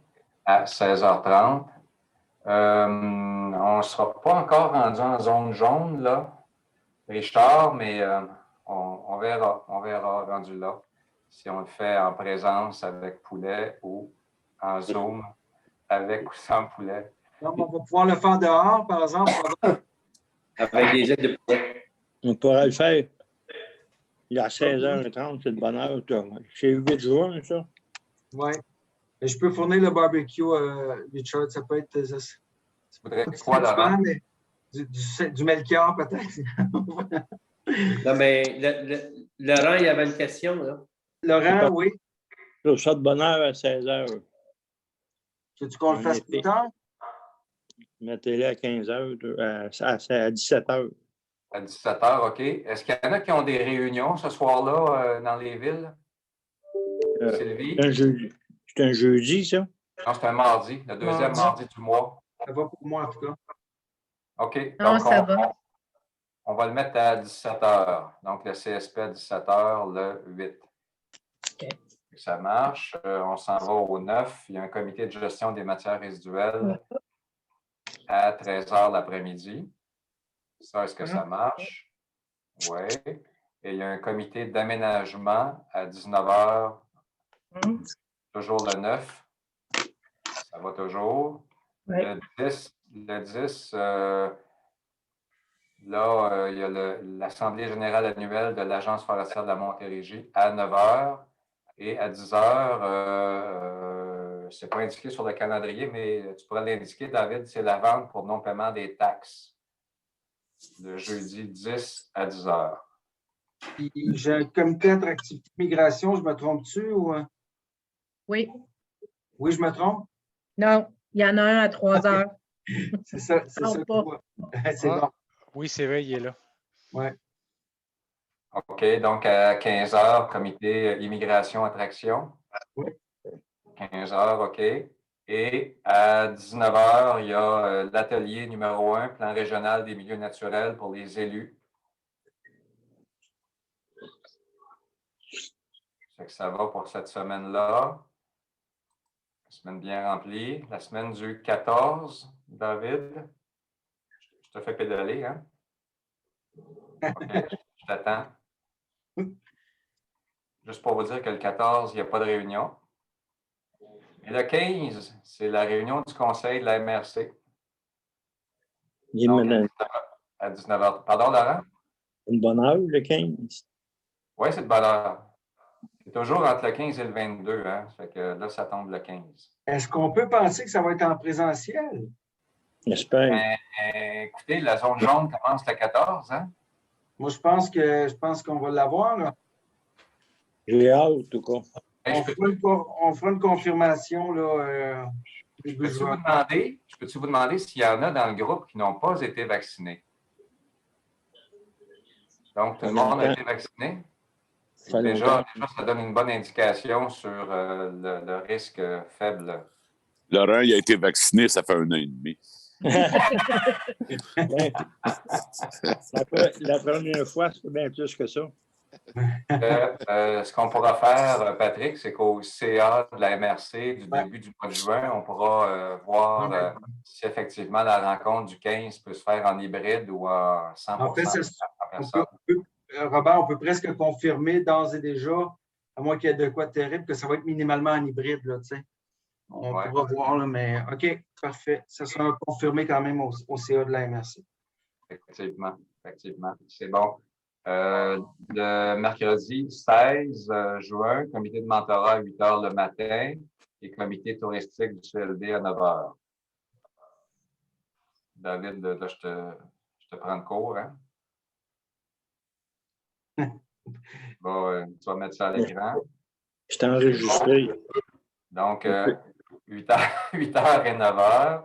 à 16h30. On ne sera pas encore rendu en zone jaune, là, Richard, mais on verra rendu là. Si on le fait en présence avec poulet ou en Zoom avec ou sans poulet. Donc, on va pouvoir le faire dehors, par exemple. Avec des aides de poulet. On pourrait le faire. Il est à 16h30, c'est le bonheur. C'est 8 juin, ça? Oui. Je peux fournir le barbecue, Richard. Ça peut être... Tu voudrais quoi, Laurent? Du Melchior, peut-être. Non, mais Laurent, il y avait une question, là. Laurent, oui. Je sors de bonne heure à 16h. Veux-tu qu'on le fasse plus tard? Mettez-le à 15h, à 17h. À 17h, OK. Est-ce qu'il y en a qui ont des réunions ce soir-là dans les villes? Sylvie? C'est un jeudi, ça? Non, c'est un mardi, le deuxième mardi du mois. Ça va pour moi, en tout cas. OK. Non, donc, ça va. On va le mettre à 17h. Donc, le CSP à 17h, le 8. OK. Ça marche. On s'en va au 9. Il y a un comité de gestion des matières résiduelles à 13h l'après-midi. Ça, est-ce que ça marche? Oui. Et il y a un comité d'aménagement à 19h. Toujours le 9. Ça va toujours. Ouais. Le 10, là, il y a l'Assemblée générale annuelle de l'Agence forestière de la Montérégie à 9h. Et à 10h, ce n'est pas indiqué sur le calendrier, mais tu pourrais l'indiquer, David, c'est la vente pour non-paiement des taxes. Le jeudi 10 à 10h. J'ai un comité attractivité migration, je me trompe-tu? Ou... Oui. Oui, je me trompe? Non, il y en a un à 3 heures. C'est ça. C'est bon. Oui, c'est vrai, il est là. Oui. OK, donc à 15h, comité immigration attraction. Oui. 15 heures, OK. Et à 19 heures, il y a l'atelier numéro 1, plan régional des milieux naturels pour les élus. Ça va pour cette semaine-là. Semaine bien remplie. La semaine du 14, David. Je te fais pédaler, hein? OK, je t'attends. Juste pour vous dire que le 14, il n'y a pas de réunion. Et le 15, c'est la réunion du conseil de la MRC. Donc, à 19h. Pardon, Laurent? Une bonne heure, le 15? Oui, c'est de bonne heure. C'est toujours entre le 15 et le 22, hein? Ça fait que là, ça tombe le 15. Est-ce qu'on peut penser que ça va être en présentiel? J'espère. Écoutez, la zone jaune commence le 14, hein? Moi, je pense qu'on va l'avoir, là. J'ai hâte, en tout cas. On fera une confirmation, là. Je peux-tu vous demander s'il y en a dans le groupe qui n'ont pas été vaccinés? Donc, tout le monde a été vacciné? Déjà, ça donne une bonne indication sur le risque faible. Laurent, il a été vacciné, ça fait 1 an et demi. La première fois, c'est bien plus que ça. Ce qu'on pourra faire, Patrick, c'est qu'au CA de la MRC du début du mois de juin, on pourra voir si effectivement la rencontre du 15 peut se faire en hybride ou en 100%. En fait, Robert, on peut presque confirmer d'ores et déjà, à moins qu'il y ait de quoi de terrible, que ça va être minimalement en hybride, là, tu sais. On pourra voir, là, mais OK, parfait. Ça sera confirmé quand même au CA de la MRC. Effectivement. C'est bon. Le mercredi 16 juin, comité de mentorat à 8 h le matin et comité touristique du CLD à 9 h. David, là, je te prends de cours, hein? Bon, tu vas mettre ça à l'écran. Je t'ai enregistré. Donc, 8 h et 9 h.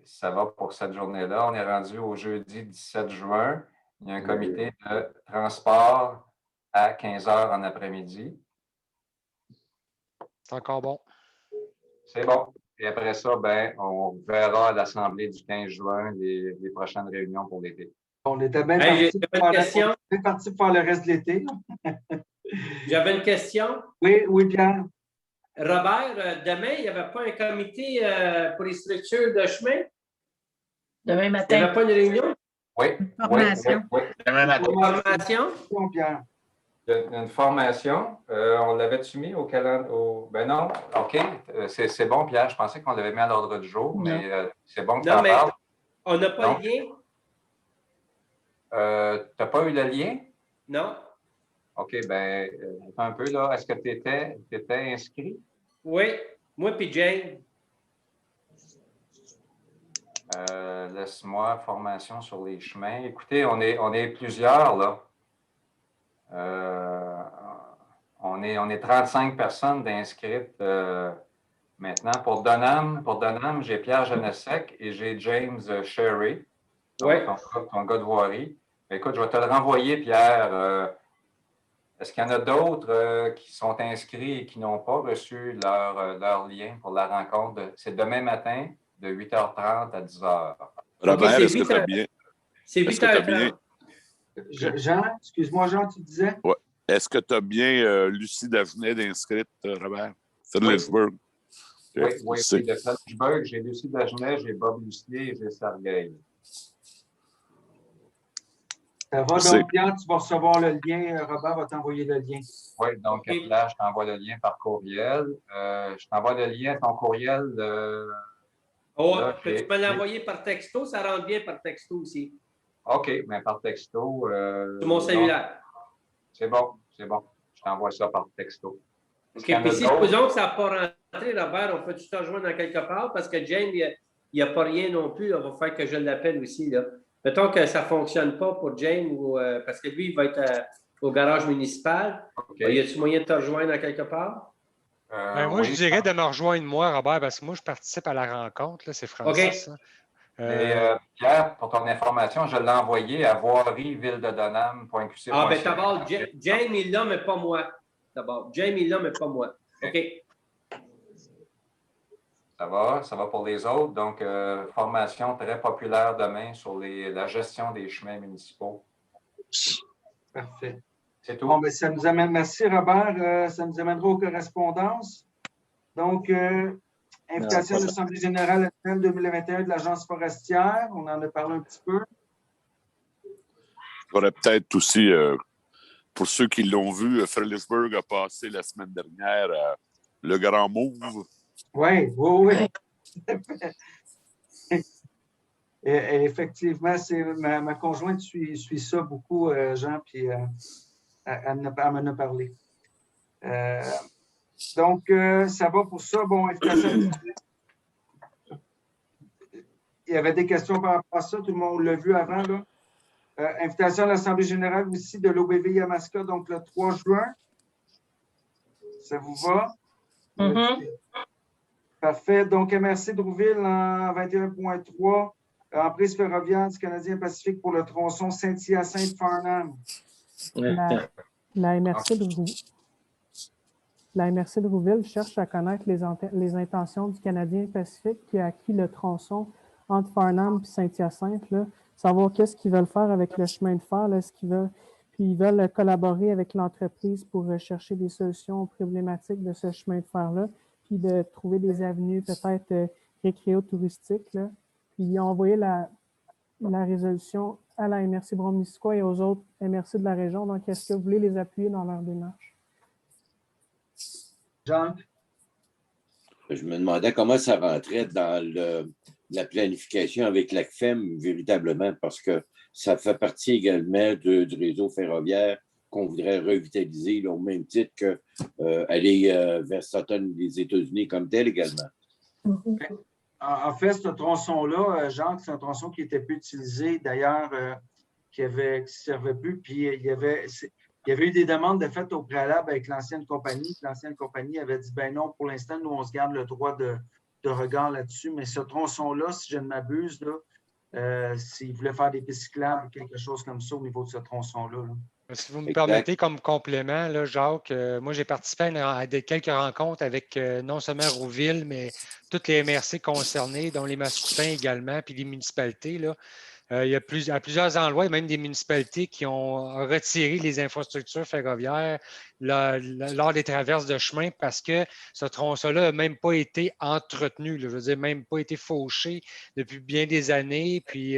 Ça va pour cette journée-là. On est rendu au jeudi 17 juin. Il y a un comité de transport à 15 h en après-midi. C'est encore bon. C'est bon. Et après ça, on verra à l'Assemblée du 15 juin les prochaines réunions pour l'été. On était bien parti pour faire le reste de l'été. J'avais une question. Oui, Pierre. Robert, demain, il n'y avait pas un comité pour les structures de chemin? Demain matin. Il n'y avait pas une réunion? Oui. Formation. Oui. Demain matin. Formation? Pierre. Une formation, on l'avait-tu mis au calendrier? Ben non, OK. C'est bon, Pierre. Je pensais qu'on l'avait mis à l'ordre du jour, mais c'est bon que tu en parles. On n'a pas le lien? Tu n'as pas eu le lien? Non. OK, attends un peu, là. Est-ce que tu étais inscrit? Oui, moi puis Jane. Laisse-moi, formation sur les chemins. Écoutez, on est plusieurs, là. On est 35 personnes d'inscrites maintenant. Pour Donham, j'ai Pierre Genesec et j'ai James Sherry, ton gars de voirie. Écoute, je vais te le renvoyer, Pierre. Est-ce qu'il y en a d'autres qui sont inscrits et qui n'ont pas reçu leur lien pour la rencontre? C'est demain matin, de 8h30 à 10h. Robert, est-ce que tu as bien? C'est 8h30. Jean, excuse-moi, Jean, tu disais? Oui. Est-ce que tu as bien Lucie Dagenet d'inscrite, Robert? Fredericksburg. Oui, de Fredericksburg, j'ai Lucie Dagenet, j'ai Bob Lucier et j'ai Sergueï. Ça va donc, Pierre, tu vas recevoir le lien. Robert va t'envoyer le lien. Oui, donc là, je t'envoie le lien par courriel. Je t'envoie le lien à ton courriel. Peux-tu me l'envoyer par texto? Ça rentre bien par texto aussi. OK, mais par texto. Sur mon cellulaire. C'est bon. Je t'envoie ça par texto. OK, puis si supposons que ça n'a pas rentré, Robert, on peut-tu te rejoindre dans quelque part? Parce que James, il n'y a pas rien non plus. Il va falloir que je l'appelle aussi, là. Mettons que ça ne fonctionne pas pour James, parce que lui, il va être au garage municipal. Okay. Y a-t-il moyen de te rejoindre à quelque part? Moi, je dirais de me rejoindre, moi, Robert, parce que moi, je participe à la rencontre. C'est Francis. OK. Pierre, pour ton information, je l'ai envoyé à voirie-ville-de-Donham.qc. Ah, bien d'abord, James, il l'a, mais pas moi. D'abord, James, il l'a, mais pas moi. OK. Ça va pour les autres. Donc, formation très populaire demain sur la gestion des chemins municipaux. Parfait. C'est tout. Bon, ben, ça nous amène, merci Robert, ça nous amènera aux correspondances. Donc, invitation de l'Assemblée générale annuelle 2021 de l'Agence forestière, on en a parlé un petit peu. Il faudrait peut-être aussi, pour ceux qui l'ont vu, Fredericksburg a passé la semaine dernière le Grand Move. Oui. Et effectivement, c'est ma conjointe suit ça beaucoup, Jean, puis elle m'en a parlé. Donc, ça va pour ça. Bon, invitation. Il y avait des questions par rapport à ça, tout le monde l'a vu avant, là. Invitation à l'Assemblée générale aussi de l'OBV Yamaska, donc le 3 juin. Ça vous va? Parfait. Donc, MRC Drouville en 21.3, emprise ferroviaire du Canadien Pacifique pour le tronçon Saint-Hyacinthe-Farnham. La MRC de Rouville cherche à connaître les intentions du Canadien Pacifique qui a acquis le tronçon entre Farnham et Saint-Hyacinthe, là, savoir qu'est-ce qu'ils veulent faire avec le chemin de fer, là, puis ils veulent collaborer avec l'entreprise pour chercher des solutions aux problématiques de ce chemin de fer-là, puis de trouver des avenues peut-être récréo-touristiques, là. Puis ils ont envoyé la résolution à la MRC Bromiskois et aux autres MRC de la région. Donc, est-ce que vous voulez les appuyer dans leur démarche? Jean? Je me demandais comment ça rentrait dans la planification avec l'ACFEM, véritablement, parce que ça fait partie également du réseau ferroviaire qu'on voudrait revitaliser, là, au même titre qu'aller vers certaines des États-Unis comme tel également. En fait, ce tronçon-là, Jean, c'est un tronçon qui était peu utilisé, d'ailleurs, qui ne servait plus. Puis il y avait eu des demandes de fait au préalable avec l'ancienne compagnie. L'ancienne compagnie avait dit, ben non, pour l'instant, nous, on se garde le droit de regard là-dessus. Mais ce tronçon-là, si je ne m'abuse, s'ils voulaient faire des pistes cyclables ou quelque chose comme ça au niveau de ce tronçon-là. Si vous me permettez comme complément, là, Jacques, moi j'ai participé à quelques rencontres avec non seulement Rouville, mais toutes les MRC concernées, dont les Mascoutins également, puis les municipalités, là. Il y a à plusieurs endroits, même des municipalités qui ont retiré les infrastructures ferroviaires lors des traverses de chemin parce que ce tronçon-là n'a même pas été entretenu, là, je veux dire, même pas été fauché depuis bien des années. Puis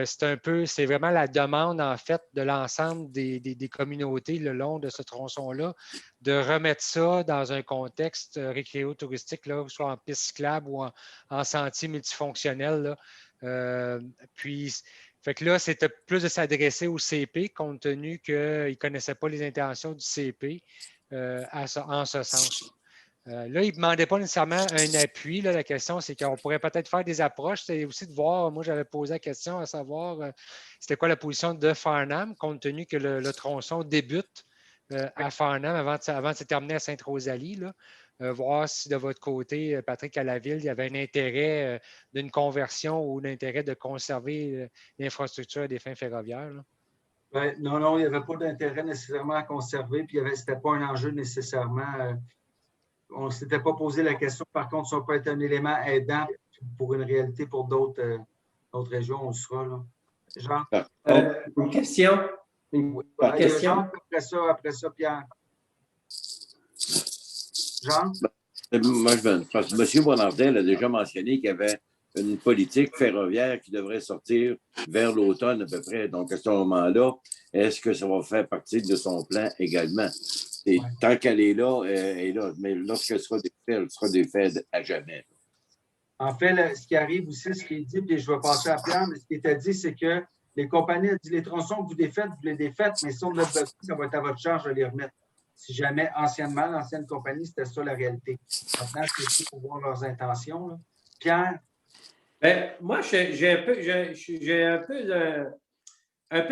c'est vraiment la demande, en fait, de l'ensemble des communautés le long de ce tronçon-là, de remettre ça dans un contexte récréo-touristique, là, soit en piste cyclable ou en sentier multifonctionnel, là. Fait que là, c'était plus de s'adresser au CP, compte tenu qu'ils ne connaissaient pas les intentions du CP en ce sens. Là, ils ne demandaient pas nécessairement un appui. Là, la question, c'est qu'on pourrait peut-être faire des approches. C'est aussi de voir, moi, j'avais posé la question à savoir c'était quoi la position de Farnham, compte tenu que le tronçon débute à Farnham avant de se terminer à Sainte-Rosalie, là. Voir si de votre côté, Patrick, à la ville, il y avait un intérêt d'une conversion ou un intérêt de conserver l'infrastructure à des fins ferroviaires. Ouais, non, il n'y avait pas d'intérêt nécessairement à conserver, puis ce n'était pas un enjeu nécessairement. On ne s'était pas posé la question. Par contre, ça peut être un élément aidant pour une réalité pour d'autres régions, on le sera. Là. Jean? Une question? Jean, après ça, Pierre. Jean? Moi, parce que M. Bonardel a déjà mentionné qu'il y avait une politique ferroviaire qui devrait sortir vers l'automne à peu près. Donc, à ce moment-là, est-ce que ça va faire partie de son plan également? Et tant qu'elle est là, elle est là. Mais lorsqu'elle sera défaite, elle sera défaite à jamais. En fait, ce qui arrive aussi, ce qui est dit, puis je vais passer à Pierre, mais ce qui était dit, c'est que les compagnies ont dit les tronçons que vous les défaites, mais si on a besoin, ça va être à votre charge de les remettre. Si jamais, anciennement, l'ancienne compagnie, c'était ça la réalité. Maintenant, c'est aussi pour voir leurs intentions. Là. Pierre? Bien, moi, j'ai un peu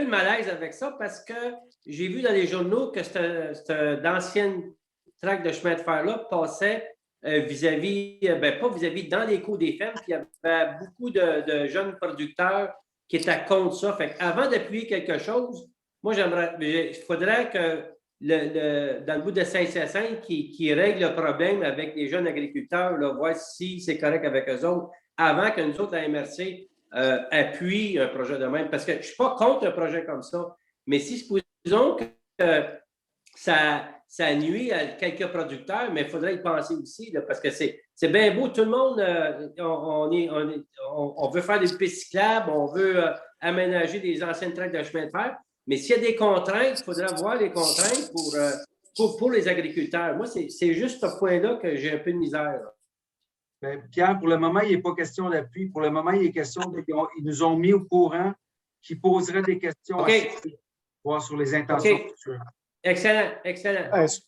de malaise avec ça parce que j'ai vu dans les journaux que cette ancienne traque de chemin de fer-là passait vis-à-vis, pas vis-à-vis, dans les cours des fermes, puis il y avait beaucoup de jeunes producteurs qui étaient contre ça. Fait avant d'appuyer quelque chose, moi, il faudrait que dans le bout de Saint-Hyacinthe qui règle le problème avec les jeunes agriculteurs, là, voir si c'est correct avec eux autres, avant que nous autres, la MRC, appuie un projet de même. Parce que je ne suis pas contre un projet comme ça, mais si supposons que ça nuit à quelques producteurs, mais il faudrait y penser aussi, là, parce que c'est bien beau. Tout le monde, on veut faire des pistes cyclables, on veut aménager des anciennes tracts de chemin de fer, mais s'il y a des contraintes, il faudrait voir les contraintes pour les agriculteurs. Moi, c'est juste ce point-là que j'ai un peu de misère. Bien, Pierre, pour le moment, il n'est pas question d'appui. Pour le moment, il est question ils nous ont mis au courant qu'ils poseraient des questions voir sur les intentions futures. Excellent. Ce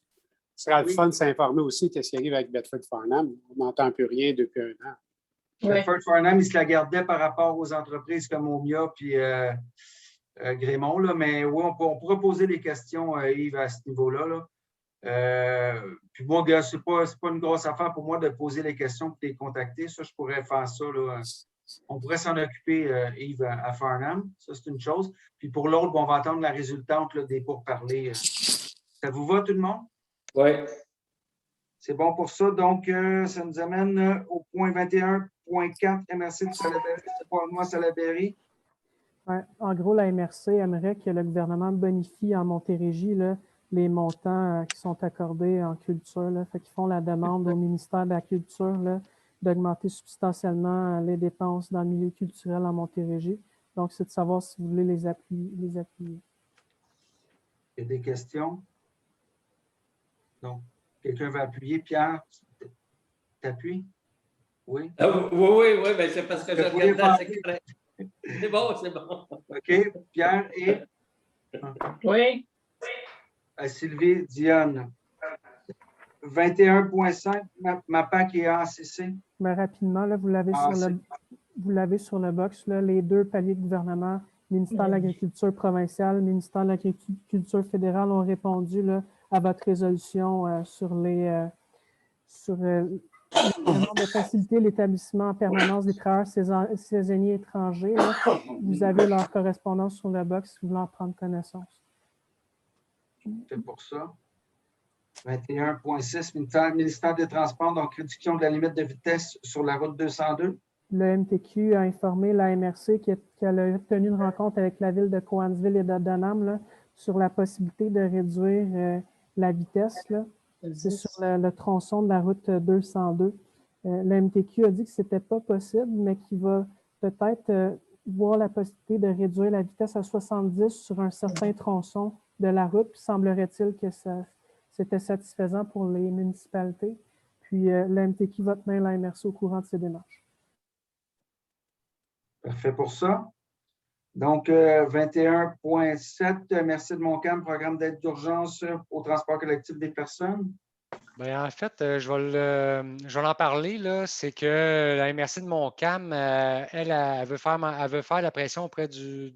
sera le fun de s'informer aussi de ce qui arrive avec Bedford Farnham. On n'entend plus rien depuis 1 an. Bedford Farnham, il se la gardait par rapport aux entreprises comme Omia puis Grémont, là, mais oui, on pourra poser des questions, Yves, à ce niveau-là. Là. Puis moi, c'est pas une grosse affaire pour moi de poser les questions et de les contacter. Ça, je pourrais faire ça. Là. On pourrait s'en occuper, Yves, à Farnham. Ça, c'est une chose. Puis pour l'autre, on va attendre la résultante là, des pourparlers. Ça vous va, tout le monde? Oui. C'est bon pour ça. Donc, ça nous amène au point 21.4, MRC de Salaberry. C'est pas moi, Salaberry. Ouais, en gros, la MRC aimerait que le gouvernement bonifie en Montérégie là, les montants qui sont accordés en culture. Là. Fait qu'ils font la demande au ministère de la Culture là, d'augmenter substantiellement les dépenses dans le milieu culturel en Montérégie. Donc, c'est de savoir si vous voulez les appuyer. Il y a des questions? Donc, quelqu'un va appuyer. Pierre, t'appuies? Oui? Oui, ben c'est parce que je regardais la secrétaire. C'est bon. OK. Pierre et? Oui. Sylvie, Diane. 21.5, MAPAC et ACC. Mais rapidement, là, vous l'avez sur le box, là, les 2 paliers de gouvernement, ministère de l'Agriculture provincial, ministère de l'Agriculture fédérale ont répondu là, à votre résolution sur le de faciliter l'établissement en permanence des travailleurs saisonniers étrangers. Là. Vous avez leur correspondance sur le box si vous voulez en prendre connaissance. C'est pour ça. 21.6, ministère des Transports, donc réduction de la limite de vitesse sur la route 202. Le MTQ a informé la MRC qu'elle a tenu une rencontre avec la ville de Cowansville et d'Addenham là, sur la possibilité de réduire la vitesse. C'est sur le tronçon de la route 202. Le MTQ a dit que ce n'était pas possible, mais qu'il va peut-être voir la possibilité de réduire la vitesse à 70 sur un certain tronçon de la route. Puis semblerait-il que c'était satisfaisant pour les municipalités. Puis le MTQ va tenir la MRC au courant de ces démarches. Parfait pour ça. Donc, 21.7, merci de Montcalm, programme d'aide d'urgence au transport collectif des personnes. Bien, en fait, je vais en parler. Là. C'est que la MRC de Montcalm, elle veut faire la pression auprès du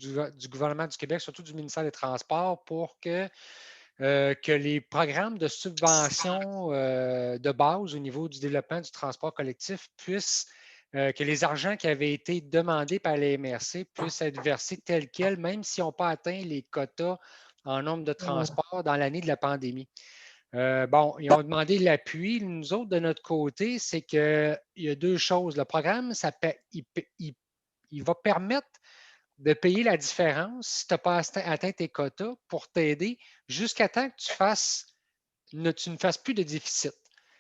gouvernement du Québec, surtout du ministère des Transports, pour que les programmes de subvention de base au niveau du développement du transport collectif puissent que les argents qui avaient été demandés par les MRC puissent être versés tels quels, même s'ils n'ont pas atteint les quotas en nombre de transports dans l'année de la pandémie. Ils ont demandé l'appui. Nous autres, de notre côté, c'est qu'il y a 2 choses. Le programme, il va permettre de payer la différence si tu n'as pas atteint tes quotas pour t'aider jusqu'à temps que tu ne fasses plus de déficit.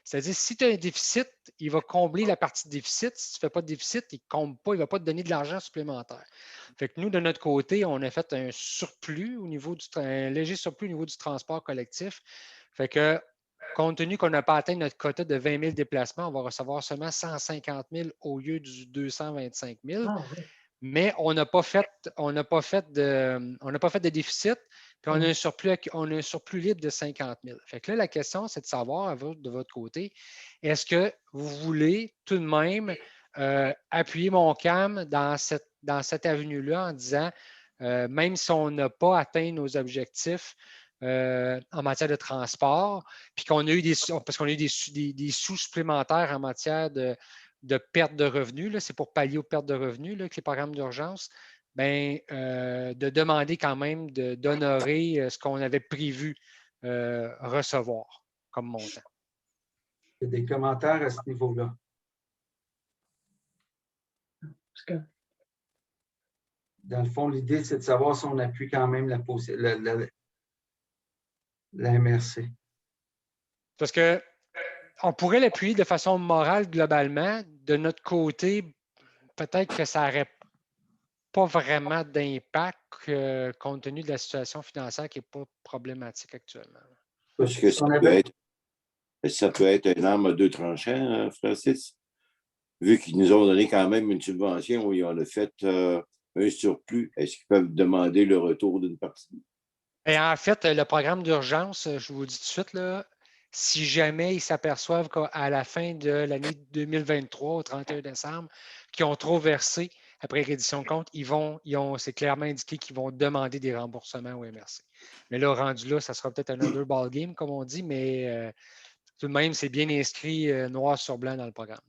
C'est-à-dire, si tu as un déficit, il va combler la partie de déficit. Si tu ne fais pas de déficit, il ne comble pas, il ne va pas te donner de l'argent supplémentaire. Fait que nous, de notre côté, on a fait un surplus un léger surplus au niveau du transport collectif. Fait que, compte tenu qu'on n'a pas atteint notre quota de 20 000 déplacements, on va recevoir seulement 150 000 au lieu du 225 000. Ah, oui. Mais on n'a pas fait de déficit, puis on a un surplus libre de 50 000. Fait que là, la question, c'est de savoir, de votre côté, est-ce que vous voulez tout de même appuyer Montcalm dans cette avenue-là en disant, même si on n'a pas atteint nos objectifs en matière de transport, puis qu'on a eu parce qu'on a eu des sous supplémentaires en matière de perte de revenus, c'est pour pallier aux pertes de revenus avec les programmes d'urgence, de demander quand même d'honorer ce qu'on avait prévu recevoir comme montant. Il y a des commentaires à ce niveau-là. Dans le fond, l'idée, c'est de savoir si on appuie quand même la MRC. Parce qu'on pourrait l'appuyer de façon morale globalement. De notre côté, peut-être que ça n'aurait pas vraiment d'impact compte tenu de la situation financière qui n'est pas problématique actuellement. Parce que ça peut être une arme à deux tranchants, Francis. Vu qu'ils nous ont donné quand même une subvention où ils ont fait un surplus, est-ce qu'ils peuvent demander le retour d'une partie? Et en fait, le programme d'urgence, je vous dis tout de suite, là, si jamais ils s'aperçoivent qu'à la fin de l'année 2023, au 31 décembre, qu'ils ont trop versé après reddition de compte, c'est clairement indiqué qu'ils vont demander des remboursements au MRC. Mais là, rendu là, ça sera peut-être un other ball game, comme on dit, mais tout de même, c'est bien inscrit noir sur blanc dans le programme.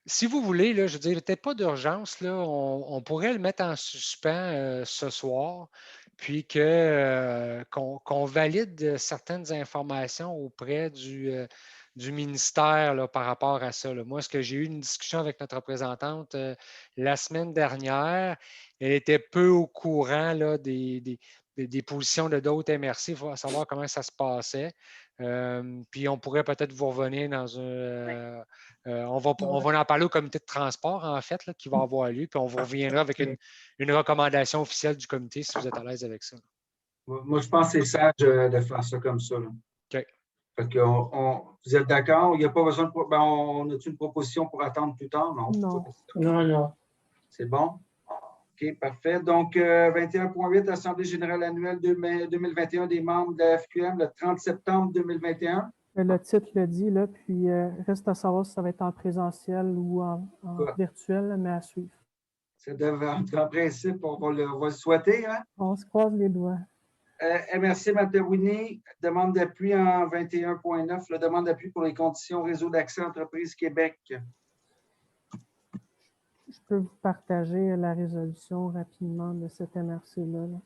Si vous voulez, là, je veux dire, peut-être pas d'urgence, là, on pourrait le mettre en suspens ce soir, puis qu'on valide certaines informations auprès du ministère là, par rapport à ça. Là. Moi, ce que j'ai eu une discussion avec notre représentante la semaine dernière, elle était peu au courant là, des positions de d'autres MRC, il faut savoir comment ça se passait. Puis on pourrait peut-être vous revenir dans un... on va en parler au comité de transport, en fait, là, qui va avoir lieu, puis on vous reviendra avec une recommandation officielle du comité si vous êtes à l'aise avec ça. Moi, je pense que c'est sage de faire ça comme ça. Là. OK. Fait que vous êtes d'accord? Il n'y a pas besoin de... on a-tu une proposition pour attendre plus tard? Non. Non. C'est bon? OK, parfait. Donc, 21.8, Assemblée générale annuelle 2021 des membres de la FQM le 30 septembre 2021. Le titre le dit, là, puis reste à savoir si ça va être en présentiel ou en virtuel, mais à suivre. Ça devrait être en principe, on va le souhaiter. Hein? On se croise les doigts. MRC Matawini, demande d'appui en 21.9, la demande d'appui pour les conditions réseau d'accès entreprise Québec. Je peux vous partager la résolution rapidement de cette MRC-là. Là.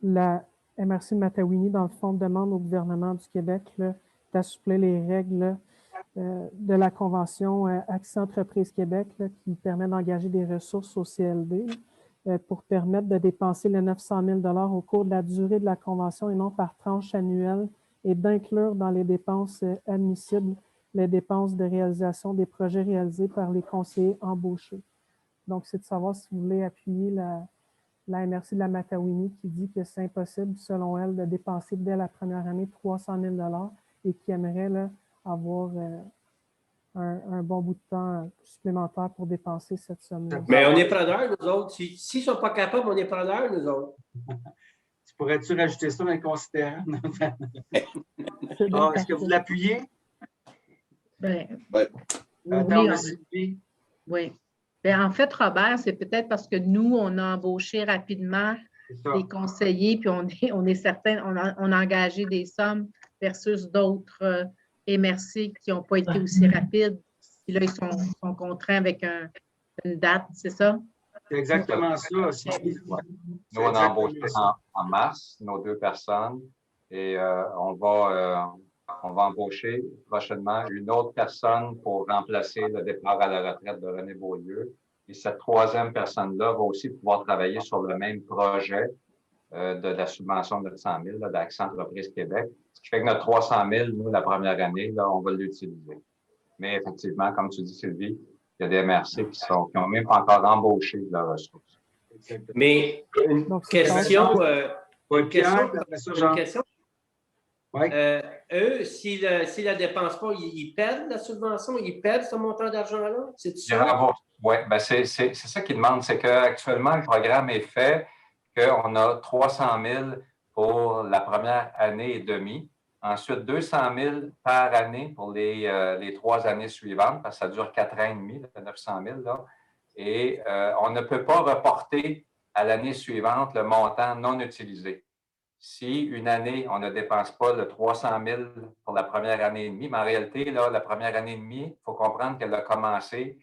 La MRC Matawini, dans le fond, demande au gouvernement du Québec d'assouplir les règles de la Convention Accès Entreprise Québec là, qui permet d'engager des ressources au CLD pour permettre de dépenser les 900 000 $ au cours de la durée de la Convention et non par tranche annuelle et d'inclure dans les dépenses admissibles les dépenses de réalisation des projets réalisés par les conseillers embauchés. Donc, c'est de savoir si vous voulez appuyer la MRC de la Matawini qui dit que c'est impossible, selon elle, de dépenser dès la première année 300 000 $ et qui aimerait là, avoir un bon bout de temps supplémentaire pour dépenser cette somme-là. Mais on est preneurs, nous autres. S'ils ne sont pas capables, on est preneurs, nous autres. Pourrais-tu rajouter ça dans les considérants? Est-ce que vous l'appuyez? Oui. Bien, en fait, Robert, c'est peut-être parce que nous, on a embauché rapidement des conseillers, puis on est certain, on a engagé des sommes versus d'autres MRC qui n'ont pas été aussi rapides. Puis là, ils sont contraints avec une date, c'est ça? C'est exactement ça. Nous, on a embauché en mars nos 2 personnes et on va embaucher prochainement une autre personne pour remplacer le départ à la retraite de René Beaulieu. Et cette 3e personne-là va aussi pouvoir travailler sur le même projet de la subvention de 900 000 d'Accès Entreprise Québec. Ce qui fait que notre 300 000, nous, la première année, là, on va l'utiliser. Mais effectivement, comme tu dis, Sylvie, il y a des MRC qui n'ont même pas encore embauché de leurs ressources. Mais une question. Oui. Eux, s'ils ne la dépensent pas, ils perdent la subvention, ils perdent ce montant d'argent-là? C'est ça? Oui, ben c'est ça qu'ils demandent. C'est qu'actuellement, le programme est fait qu'on a 300 000 pour la première année et demie. Ensuite, 200 000 par année pour les 3 années suivantes, parce que ça dure 4 ans et demi, 900 000. Là. Et on ne peut pas reporter à l'année suivante le montant non utilisé. Si une année, on ne dépense pas le 300 000 pour la première année et demie, mais en réalité, là, la première année et demie, il faut comprendre qu'elle a commencé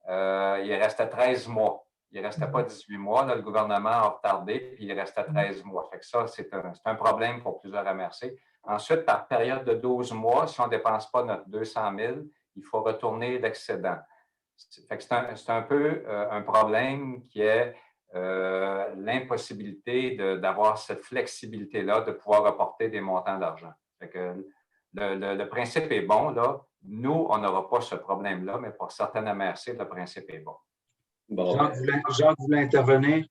il restait 13 mois. Il ne restait pas 18 mois. Là, le gouvernement a retardé, puis il restait 13 mois. Fait que ça, c'est un problème pour plusieurs MRC. Ensuite, par période de 12 mois, si on ne dépense pas notre 200 000, il faut retourner l'excédent. C'est un peu un problème qui est l'impossibilité d'avoir cette flexibilité-là, de pouvoir reporter des montants d'argent. Le principe est bon. Là. Nous, on n'aura pas ce problème-là, mais pour certaines MRC, le principe est bon. Jean, vous voulez intervenir?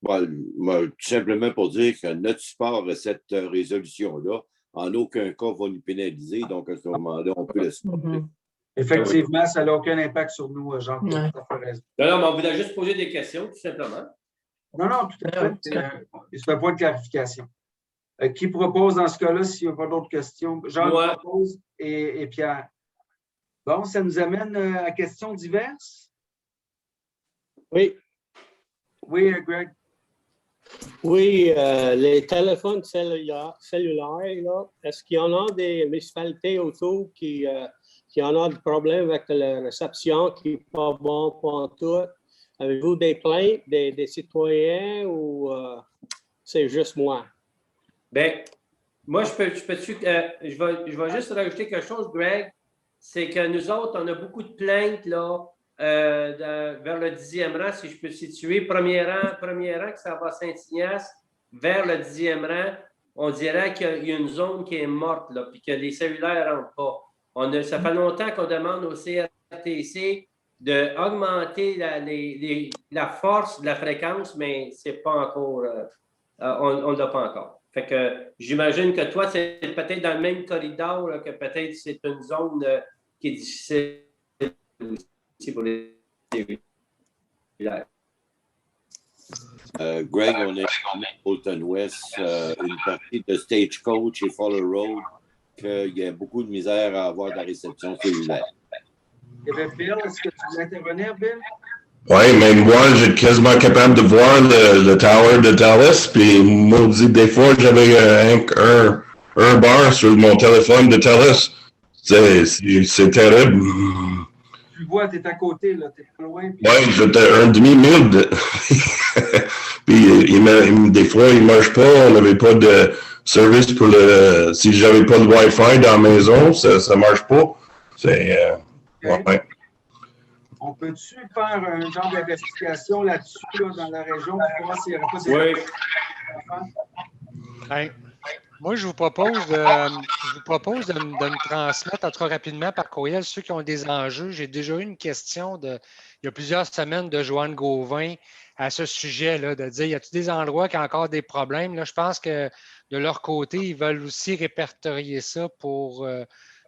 Bon, tout simplement pour dire que notre support à cette résolution-là, en aucun cas, va nous pénaliser. Donc, à ce moment-là, on peut la supporter. Effectivement, ça n'a aucun impact sur nous, Jean. Non, mais on voulait juste poser des questions, tout simplement. Non, tout à fait. C'est un point de clarification. Qui propose dans ce cas-là, s'il n'y a pas d'autres questions? Jean propose et Pierre. Bon, ça nous amène à questions diverses? Oui. Oui, Greg. Oui, les téléphones cellulaires, là, est-ce qu'il y en a des municipalités autour qui en ont des problèmes avec la réception qui n'est pas bon pour tout? Avez-vous des plaintes des citoyens ou c'est juste moi? Bien, moi, je vais juste rajouter quelque chose, Greg. C'est que nous autres, on a beaucoup de plaintes là, vers le 10e rang, si je peux situer. Premier rang, que ça va à Saint-Ignace, vers le 10e rang, on dirait qu'il y a une zone qui est morte, là, puis que les cellulaires ne rentrent pas. Ça fait longtemps qu'on demande au CRTC d'augmenter la force de la fréquence, mais c'est pas encore, on ne l'a pas encore. Fait que j'imagine que toi, c'est peut-être dans le même corridor, là, que peut-être c'est une zone qui est difficile aussi pour les cellulaires. Greg, on est à Bolton West, une partie de Stagecoach et Fowler Road, qu'il y a beaucoup de misère à avoir de la réception cellulaire. Bill, est-ce que tu veux intervenir, Bill? Oui, même moi, j'étais quasiment capable de voir le tower de Telus, puis moi, des fois, j'avais un bar sur mon téléphone de Telus. C'est terrible. Tu le vois, tu es à côté, là, tu es pas loin. Oui, j'étais un demi-mille. Puis des fois, il ne marche pas, on n'avait pas de service pour le... Si j'avais pas de Wi-Fi dans la maison, ça ne marche pas. C'est... ouais. On peut-tu faire un genre d'investigation là-dessus, là, dans la région, pour voir s'il n'y aurait pas des... Oui. Moi, je vous propose de me transmettre, en tout cas rapidement, par courriel, ceux qui ont des enjeux. J'ai déjà eu une question il y a plusieurs semaines de Joanne Gauvin à ce sujet-là, de dire, y a-t-il des endroits qui ont encore des problèmes? Là, je pense que de leur côté, ils veulent aussi répertorier ça pour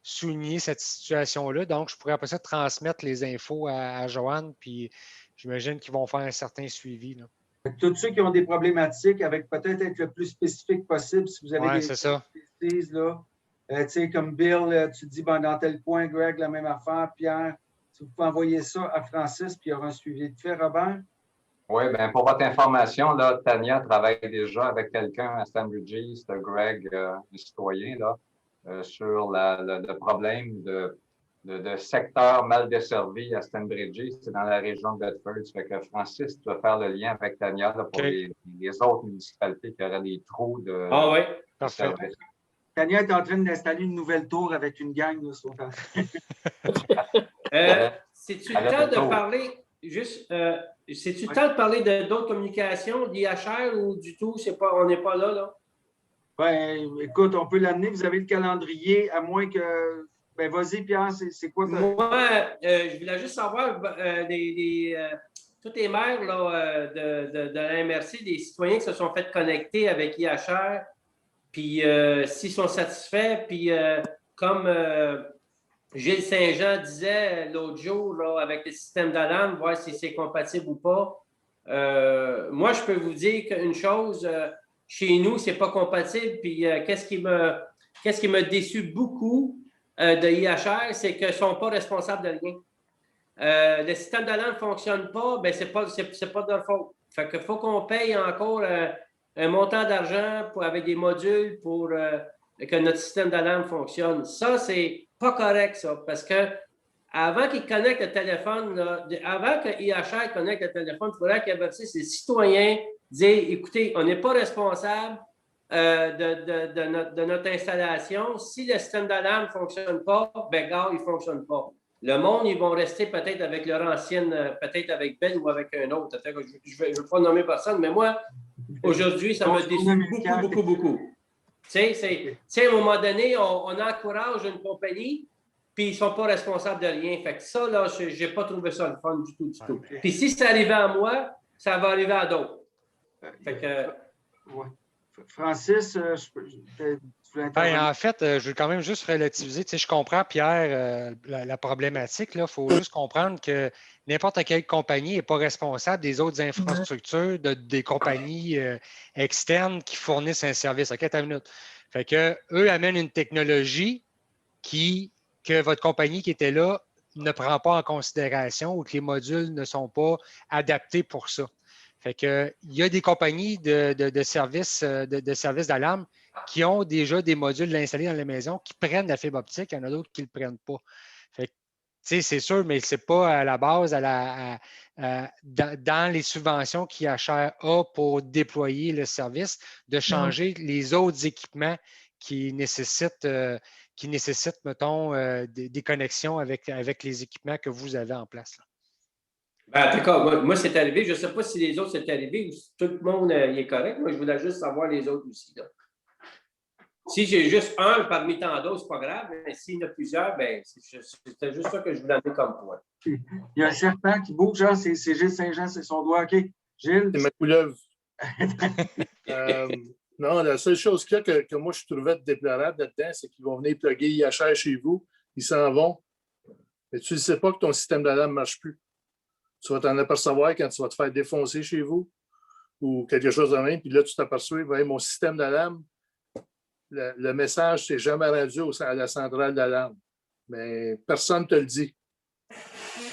souligner cette situation-là. Donc, je pourrais après ça transmettre les infos à Joanne, puis j'imagine qu'ils vont faire un certain suivi, là. Tous ceux qui ont des problématiques, avec peut-être être le plus spécifique possible, si vous avez des précises, là. Tu sais, comme Bill, tu dis dans tel point, Greg, la même affaire, Pierre, si vous pouvez envoyer ça à Francis, puis il y aura un suivi de fait, Robert? Oui, bien, pour votre information, là, Tania travaille déjà avec quelqu'un à Stanbridge, c'est Greg, le citoyen, là, sur le problème de secteur mal desservi à Stanbridge. C'est dans la région de Bedford. Ça fait que Francis, tu vas faire le lien avec Tania là, pour les autres municipalités qui auraient des trous de... Ah oui, parfait. Tania est en train d'installer une nouvelle tour avec une gang. C'est-tu le temps de parler... c'est-tu le temps de parler d'autres communications, d'IHR ou du tout? On n'est pas là? Ben, écoute, on peut l'amener. Vous avez le calendrier, à moins que... Ben, vas-y, Pierre, c'est quoi? Moi, je voulais juste savoir, tous les maires là, de la MRC, des citoyens qui se sont fait connecter avec IHR, puis s'ils sont satisfaits, puis comme Gilles Saint-Jean disait l'autre jour, là, avec le système d'alarme, voir si c'est compatible ou pas. Moi, je peux vous dire qu'une chose, chez nous, c'est pas compatible, puis qu'est-ce qui m'a déçu beaucoup de IHR, c'est qu'ils ne sont pas responsables de rien. Le système d'alarme ne fonctionne pas, bien, c'est pas de leur faute. Fait qu'il faut qu'on paye encore un montant d'argent avec des modules pour que notre système d'alarme fonctionne. Ça, c'est pas correct, ça, parce que avant qu'ils connectent le téléphone, là, avant que IHR connecte le téléphone, il faudrait qu'avertisse les citoyens, dire, écoutez, on n'est pas responsable de notre installation. Si le système d'alarme ne fonctionne pas, ben gars, il ne fonctionne pas. Le monde, ils vont rester peut-être avec leur ancienne, peut-être avec Ben ou avec un autre. Je ne veux pas nommer personne, mais moi, aujourd'hui, ça me déçu beaucoup. Tu sais, à un moment donné, on encourage une compagnie, puis ils ne sont pas responsables de rien. Fait que ça, là, je n'ai pas trouvé ça le fun du tout. Puis si ça arrivait à moi, ça va arriver à d'autres. Fait que... Ouais. Francis, en fait, je veux quand même juste relativiser. Tu sais, je comprends, Pierre, la problématique. Il faut juste comprendre que n'importe quelle compagnie n'est pas responsable des autres infrastructures des compagnies externes qui fournissent un service. OK, t'as une minute. Fait que eux amènent une technologie que votre compagnie qui était là ne prend pas en considération ou que les modules ne sont pas adaptés pour ça. Fait que, il y a des compagnies de services d'alarme qui ont déjà des modules installés dans les maisons qui prennent la fibre optique. Il y en a d'autres qui ne le prennent pas. Fait que, c'est sûr, mais ce n'est pas à la base dans les subventions qu'IHR a pour déployer le service de changer les autres équipements qui nécessitent, mettons, des connexions avec les équipements que vous avez en place. Là. Ben, d'accord, moi c'est arrivé. Je ne sais pas si les autres c'est arrivé ou si tout le monde est correct. Moi, je voulais juste savoir les autres aussi. Là. Si j'ai juste un parmi tant d'autres, ce n'est pas grave. Mais s'il y en a plusieurs, ben, c'était juste ça que je voulais amener comme point. Il y a un serpent qui bouge, hein, c'est Gilles Saint-Jean, c'est son doigt. OK. Gilles? C'est ma couleuvre. Non, la seule chose qu'il y a que moi je trouvais déplorable là-dedans, c'est qu'ils vont venir plugger IHR chez vous, ils s'en vont. Mais tu ne sais pas que ton système d'alarme ne marche plus. Tu vas t'en apercevoir quand tu vas te faire défoncer chez vous ou quelque chose de même. Puis là, tu t'aperçois, mon système d'alarme, le message ne s'est jamais rendu à la centrale d'alarme. Mais personne ne te le dit.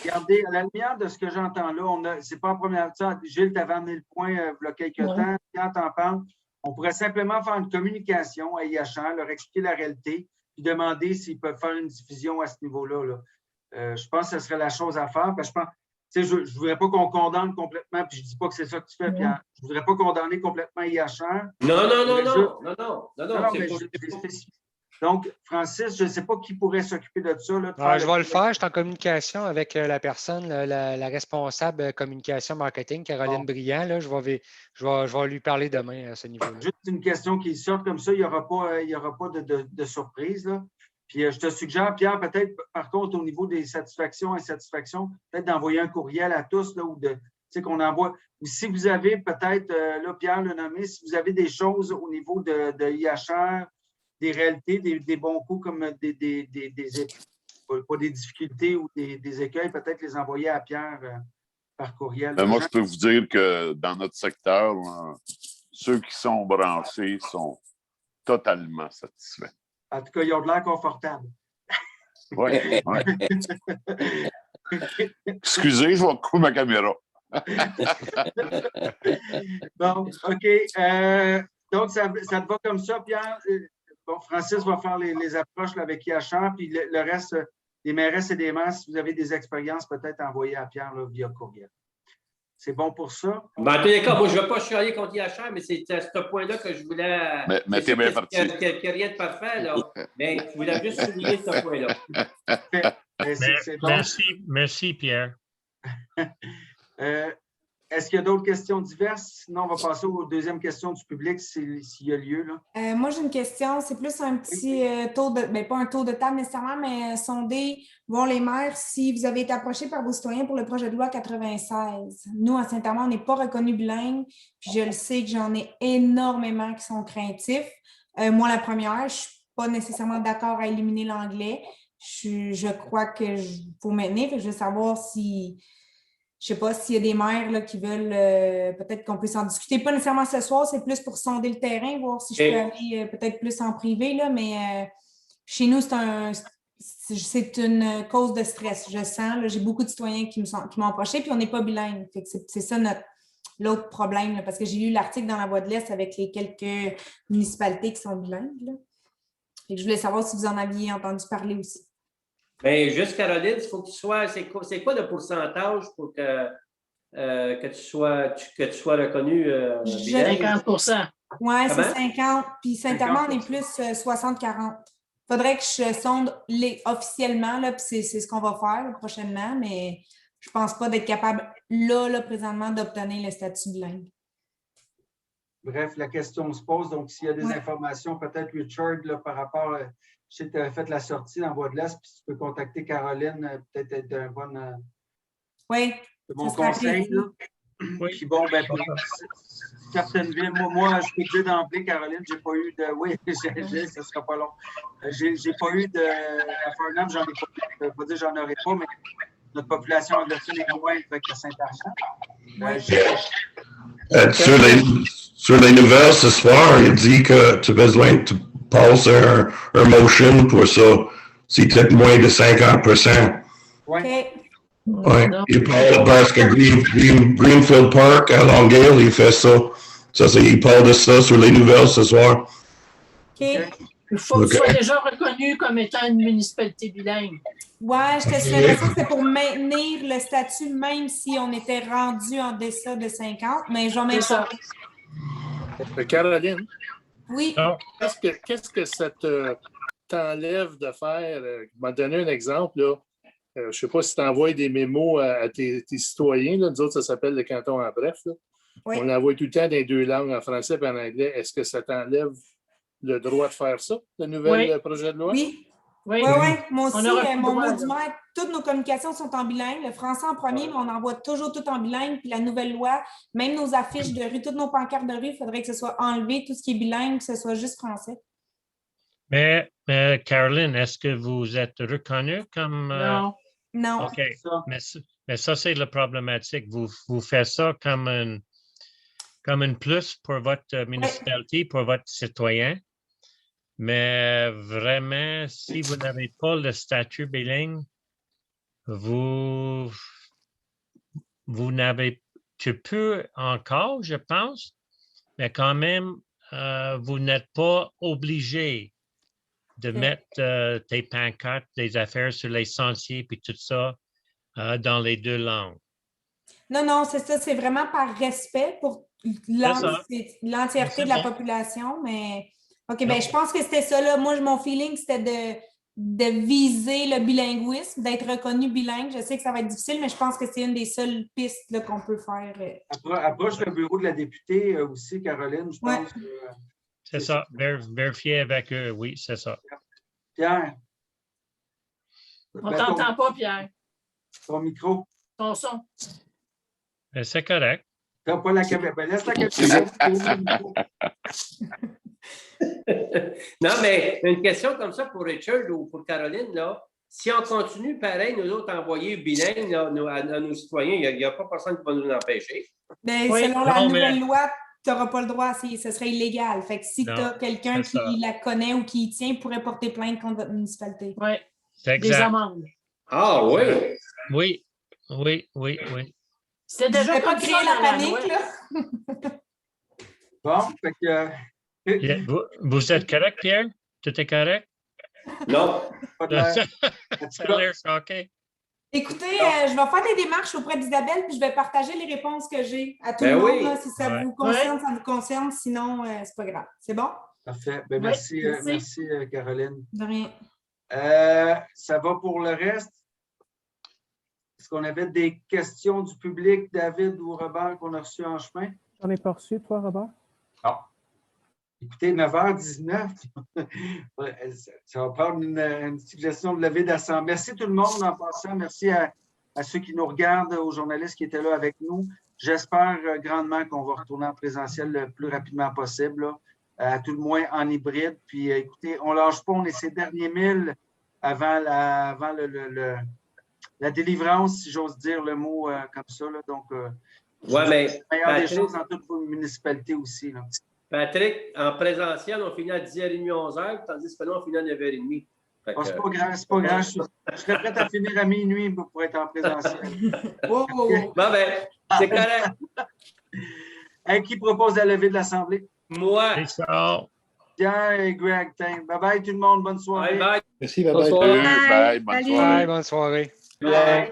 Regardez, à la lumière de ce que j'entends là, c'est pas la première fois. Gilles, tu avais amené le point il y a quelques temps. Quand tu en parles, on pourrait simplement faire une communication à IHR, leur expliquer la réalité, puis demander s'ils peuvent faire une diffusion à ce niveau-là. Là. Je pense que ce serait la chose à faire. Parce que je ne voudrais pas qu'on condamne complètement, puis je ne dis pas que c'est ça que tu fais, Pierre. Je ne voudrais pas condamner complètement IHR. Non. Donc, Francis, je ne sais pas qui pourrait s'occuper de ça. Là, je vais le faire. Je suis en communication avec la personne, la responsable communication marketing, Caroline Briand. Là, je vais lui parler demain à ce niveau-là. Juste une question qui sort comme ça, il n'y aura pas de surprise. Là. Puis je te suggère, Pierre, peut-être, par contre, au niveau des satisfactions et insatisfactions, peut-être d'envoyer un courriel à tous, là, ou qu'on envoie. Ou si vous avez peut-être, là, Pierre l'a nommé, si vous avez des choses au niveau de IHR, des réalités, des bons coups comme pas des difficultés ou des écueils, peut-être les envoyer à Pierre par courriel. Moi, je peux vous dire que dans notre secteur, ceux qui sont branchés sont totalement satisfaits. En tout cas, ils ont de l'air confortables. Oui. Excusez, je vais couper ma caméra. Bon, OK. Donc, ça te va comme ça, Pierre? Bon, Francis va faire les approches là, avec IHR, puis le reste, des mairesses et des maires, si vous avez des expériences, peut-être envoyer à Pierre là, via courriel. C'est bon pour ça? Ben, en tous les cas, moi, je ne veux pas chialer contre IHR, mais c'est à ce point-là que je voulais... Mais t'es bien parti. Il n'y a rien de parfait, là. Mais je voulais juste souligner ce point-là. Merci, Pierre. Est-ce qu'il y a d'autres questions diverses? Sinon, on va passer aux deuxièmes questions du public s'il y a lieu. Là. Moi, j'ai une question. C'est plus un petit tour de... Bien, pas un tour de table nécessairement, mais sonder, voir les maires, si vous avez été approchés par vos citoyens pour le projet de loi 96. Nous, à Saint-Amand, on n'est pas reconnus bilingues. Puis je le sais que j'en ai énormément qui sont craintifs. Moi, la première, je ne suis pas nécessairement d'accord à éliminer l'anglais. Je crois qu'il faut maintenir. Je veux savoir si... Je ne sais pas s'il y a des maires là, qui veulent peut-être qu'on puisse en discuter. Pas nécessairement ce soir, c'est plus pour sonder le terrain, voir si je peux aller peut-être plus en privé. Là, mais chez nous, c'est une cause de stress. Je sens. J'ai beaucoup de citoyens qui m'ont approché, puis on n'est pas bilingue. C'est ça l'autre problème. Là, parce que j'ai lu l'article dans La Voix de l'Est avec les quelques municipalités qui sont bilingues. Là. Et je voulais savoir si vous en aviez entendu parler aussi. Mais juste, Caroline, il faut que tu sois. C'est quoi le pourcentage pour que tu sois reconnu bilingue? 50%. Oui, c'est Comment? 50. Puis Saint-Amand, on est plus 60-40. Il faudrait que je sonde officiellement, là, puis c'est ce qu'on va faire là, prochainement, mais je ne pense pas d'être capable, là, présentement, d'obtenir le statut bilingue. Bref, la question se pose. Donc, s'il y a des informations, peut-être Richard, là, par rapport, je sais que tu avais fait la sortie dans Voie de l'Est, puis tu peux contacter Caroline, peut-être être d'un bon conseil. Là. Oui. Puis bon, ben, pour certaines villes, moi, je peux te dire d'emblée, Caroline, j'ai pas eu de. Oui, ça sera pas long. J'ai pas eu de. À Farnham, j'en ai pas eu. Je ne veux pas dire que j'en aurais pas, mais notre population anglophone est moins avec Saint-Armand. Sur les nouvelles ce soir, il dit que tu as besoin de passer un motion pour ça. C'est peut-être moins de 50%. Oui. Oui, il parle parce que Greenfield Park à Longueuil, il fait ça. Il parle de ça sur les nouvelles ce soir. Il faut que tu sois déjà reconnu comme étant une municipalité bilingue. Oui, je te souhaiterais ça, c'est pour maintenir le statut, même si on était rendu en deçà de 50, mais je vais mettre ça. Caroline? Oui. Qu'est-ce que ça t'enlève de faire? Je vais te donner un exemple, là. Je ne sais pas si tu envoies des mémos à tes citoyens. Là. Nous autres, ça s'appelle le canton en bref. Oui. On l'envoie tout le temps dans les deux langues, en français et en anglais. Est-ce que ça t'enlève le droit de faire ça, le nouvel projet de loi? Oui. Oui. Moi aussi, mon mot du maire, toutes nos communications sont en bilingue. Le français en premier, mais on envoie toujours tout en bilingue. Puis la nouvelle loi, même nos affiches de rue, toutes nos pancartes de rue, il faudrait que ce soit enlevé, tout ce qui est bilingue, que ce soit juste français. Mais Caroline, est-ce que vous êtes reconnue comme... Non. OK. Mais ça, c'est la problématique. Vous faites ça comme une plus pour votre municipalité, pour votre citoyen. Mais vraiment, si vous n'avez pas le statut bilingue, vous n'avez... Tu peux encore, je pense, mais quand même, vous n'êtes pas obligé de mettre tes pancartes, des affaires sur les sentiers puis tout ça dans les deux langues. Non, c'est ça. C'est vraiment par respect pour l'entièreté de la population. Mais OK, bien, je pense que c'était ça. Là. Moi, mon feeling, c'était de viser le bilinguisme, d'être reconnu bilingue. Je sais que ça va être difficile, mais je pense que c'est une des seules pistes là, qu'on peut faire. Approche le bureau de la députée aussi, Caroline, je pense. C'est ça, vérifier avec eux, oui, c'est ça. Pierre. On ne t'entend pas, Pierre. Ton micro. Ton son. C'est correct. Tu n'as pas la caméra. Ben, laisse la caméra. Non, mais une question comme ça pour Richard ou pour Caroline, là. Si on continue pareil, nous autres, envoyer bilingue là, à nos citoyens, il n'y a pas personne qui va nous empêcher. Bien, selon la nouvelle loi, tu n'auras pas le droit, ce serait illégal. Fait que si tu as quelqu'un qui la connaît ou qui y tient, pourrait porter plainte contre votre municipalité. Oui. C'est exact. Des amendes. Ah oui. Oui. C'était déjà pas créer la panique, là. Bon, fait que. Vous êtes correct, Pierre? Tout est correct? Non. OK. Écoutez, je vais faire des démarches auprès d'Isabelle puis je vais partager les réponses que j'ai à tout le monde. Là, si ça vous concerne, ça vous concerne. Sinon, c'est pas grave. C'est bon? Parfait. Ben, merci, Caroline. De rien. Ça va pour le reste? Est-ce qu'on avait des questions du public, David ou Robert, qu'on a reçues en chemin? J'en ai pas reçu, toi, Robert? Non. Écoutez, 9h19, ça va prendre une suggestion de levée d'assemblée. Merci tout le monde en passant. Merci à ceux qui nous regardent, aux journalistes qui étaient là avec nous. J'espère grandement qu'on va retourner en présentiel le plus rapidement possible, là, à tout le moins en hybride. Puis écoutez, on ne lâche pas, on est ces derniers 1000 avant la délivrance, si j'ose dire le mot comme ça. Là. Donc, mais meilleure des choses dans toutes vos municipalités aussi. Là. Patrick, en présentiel, on finit à 10h30, 11h, tandis que là, on finit à 9h30. C'est pas grave, Je serais prêt à finir à minuit pour être en présentiel. Bon, ben, c'est correct. Qui propose la levée de l'Assemblée? Moi. Pierre et Greg. Bye bye tout le monde. Bonne soirée. Bye bye. Merci, bye Bonne bye. soirée. Bye, bonne Salut. soirée. Bonne soirée. Bye.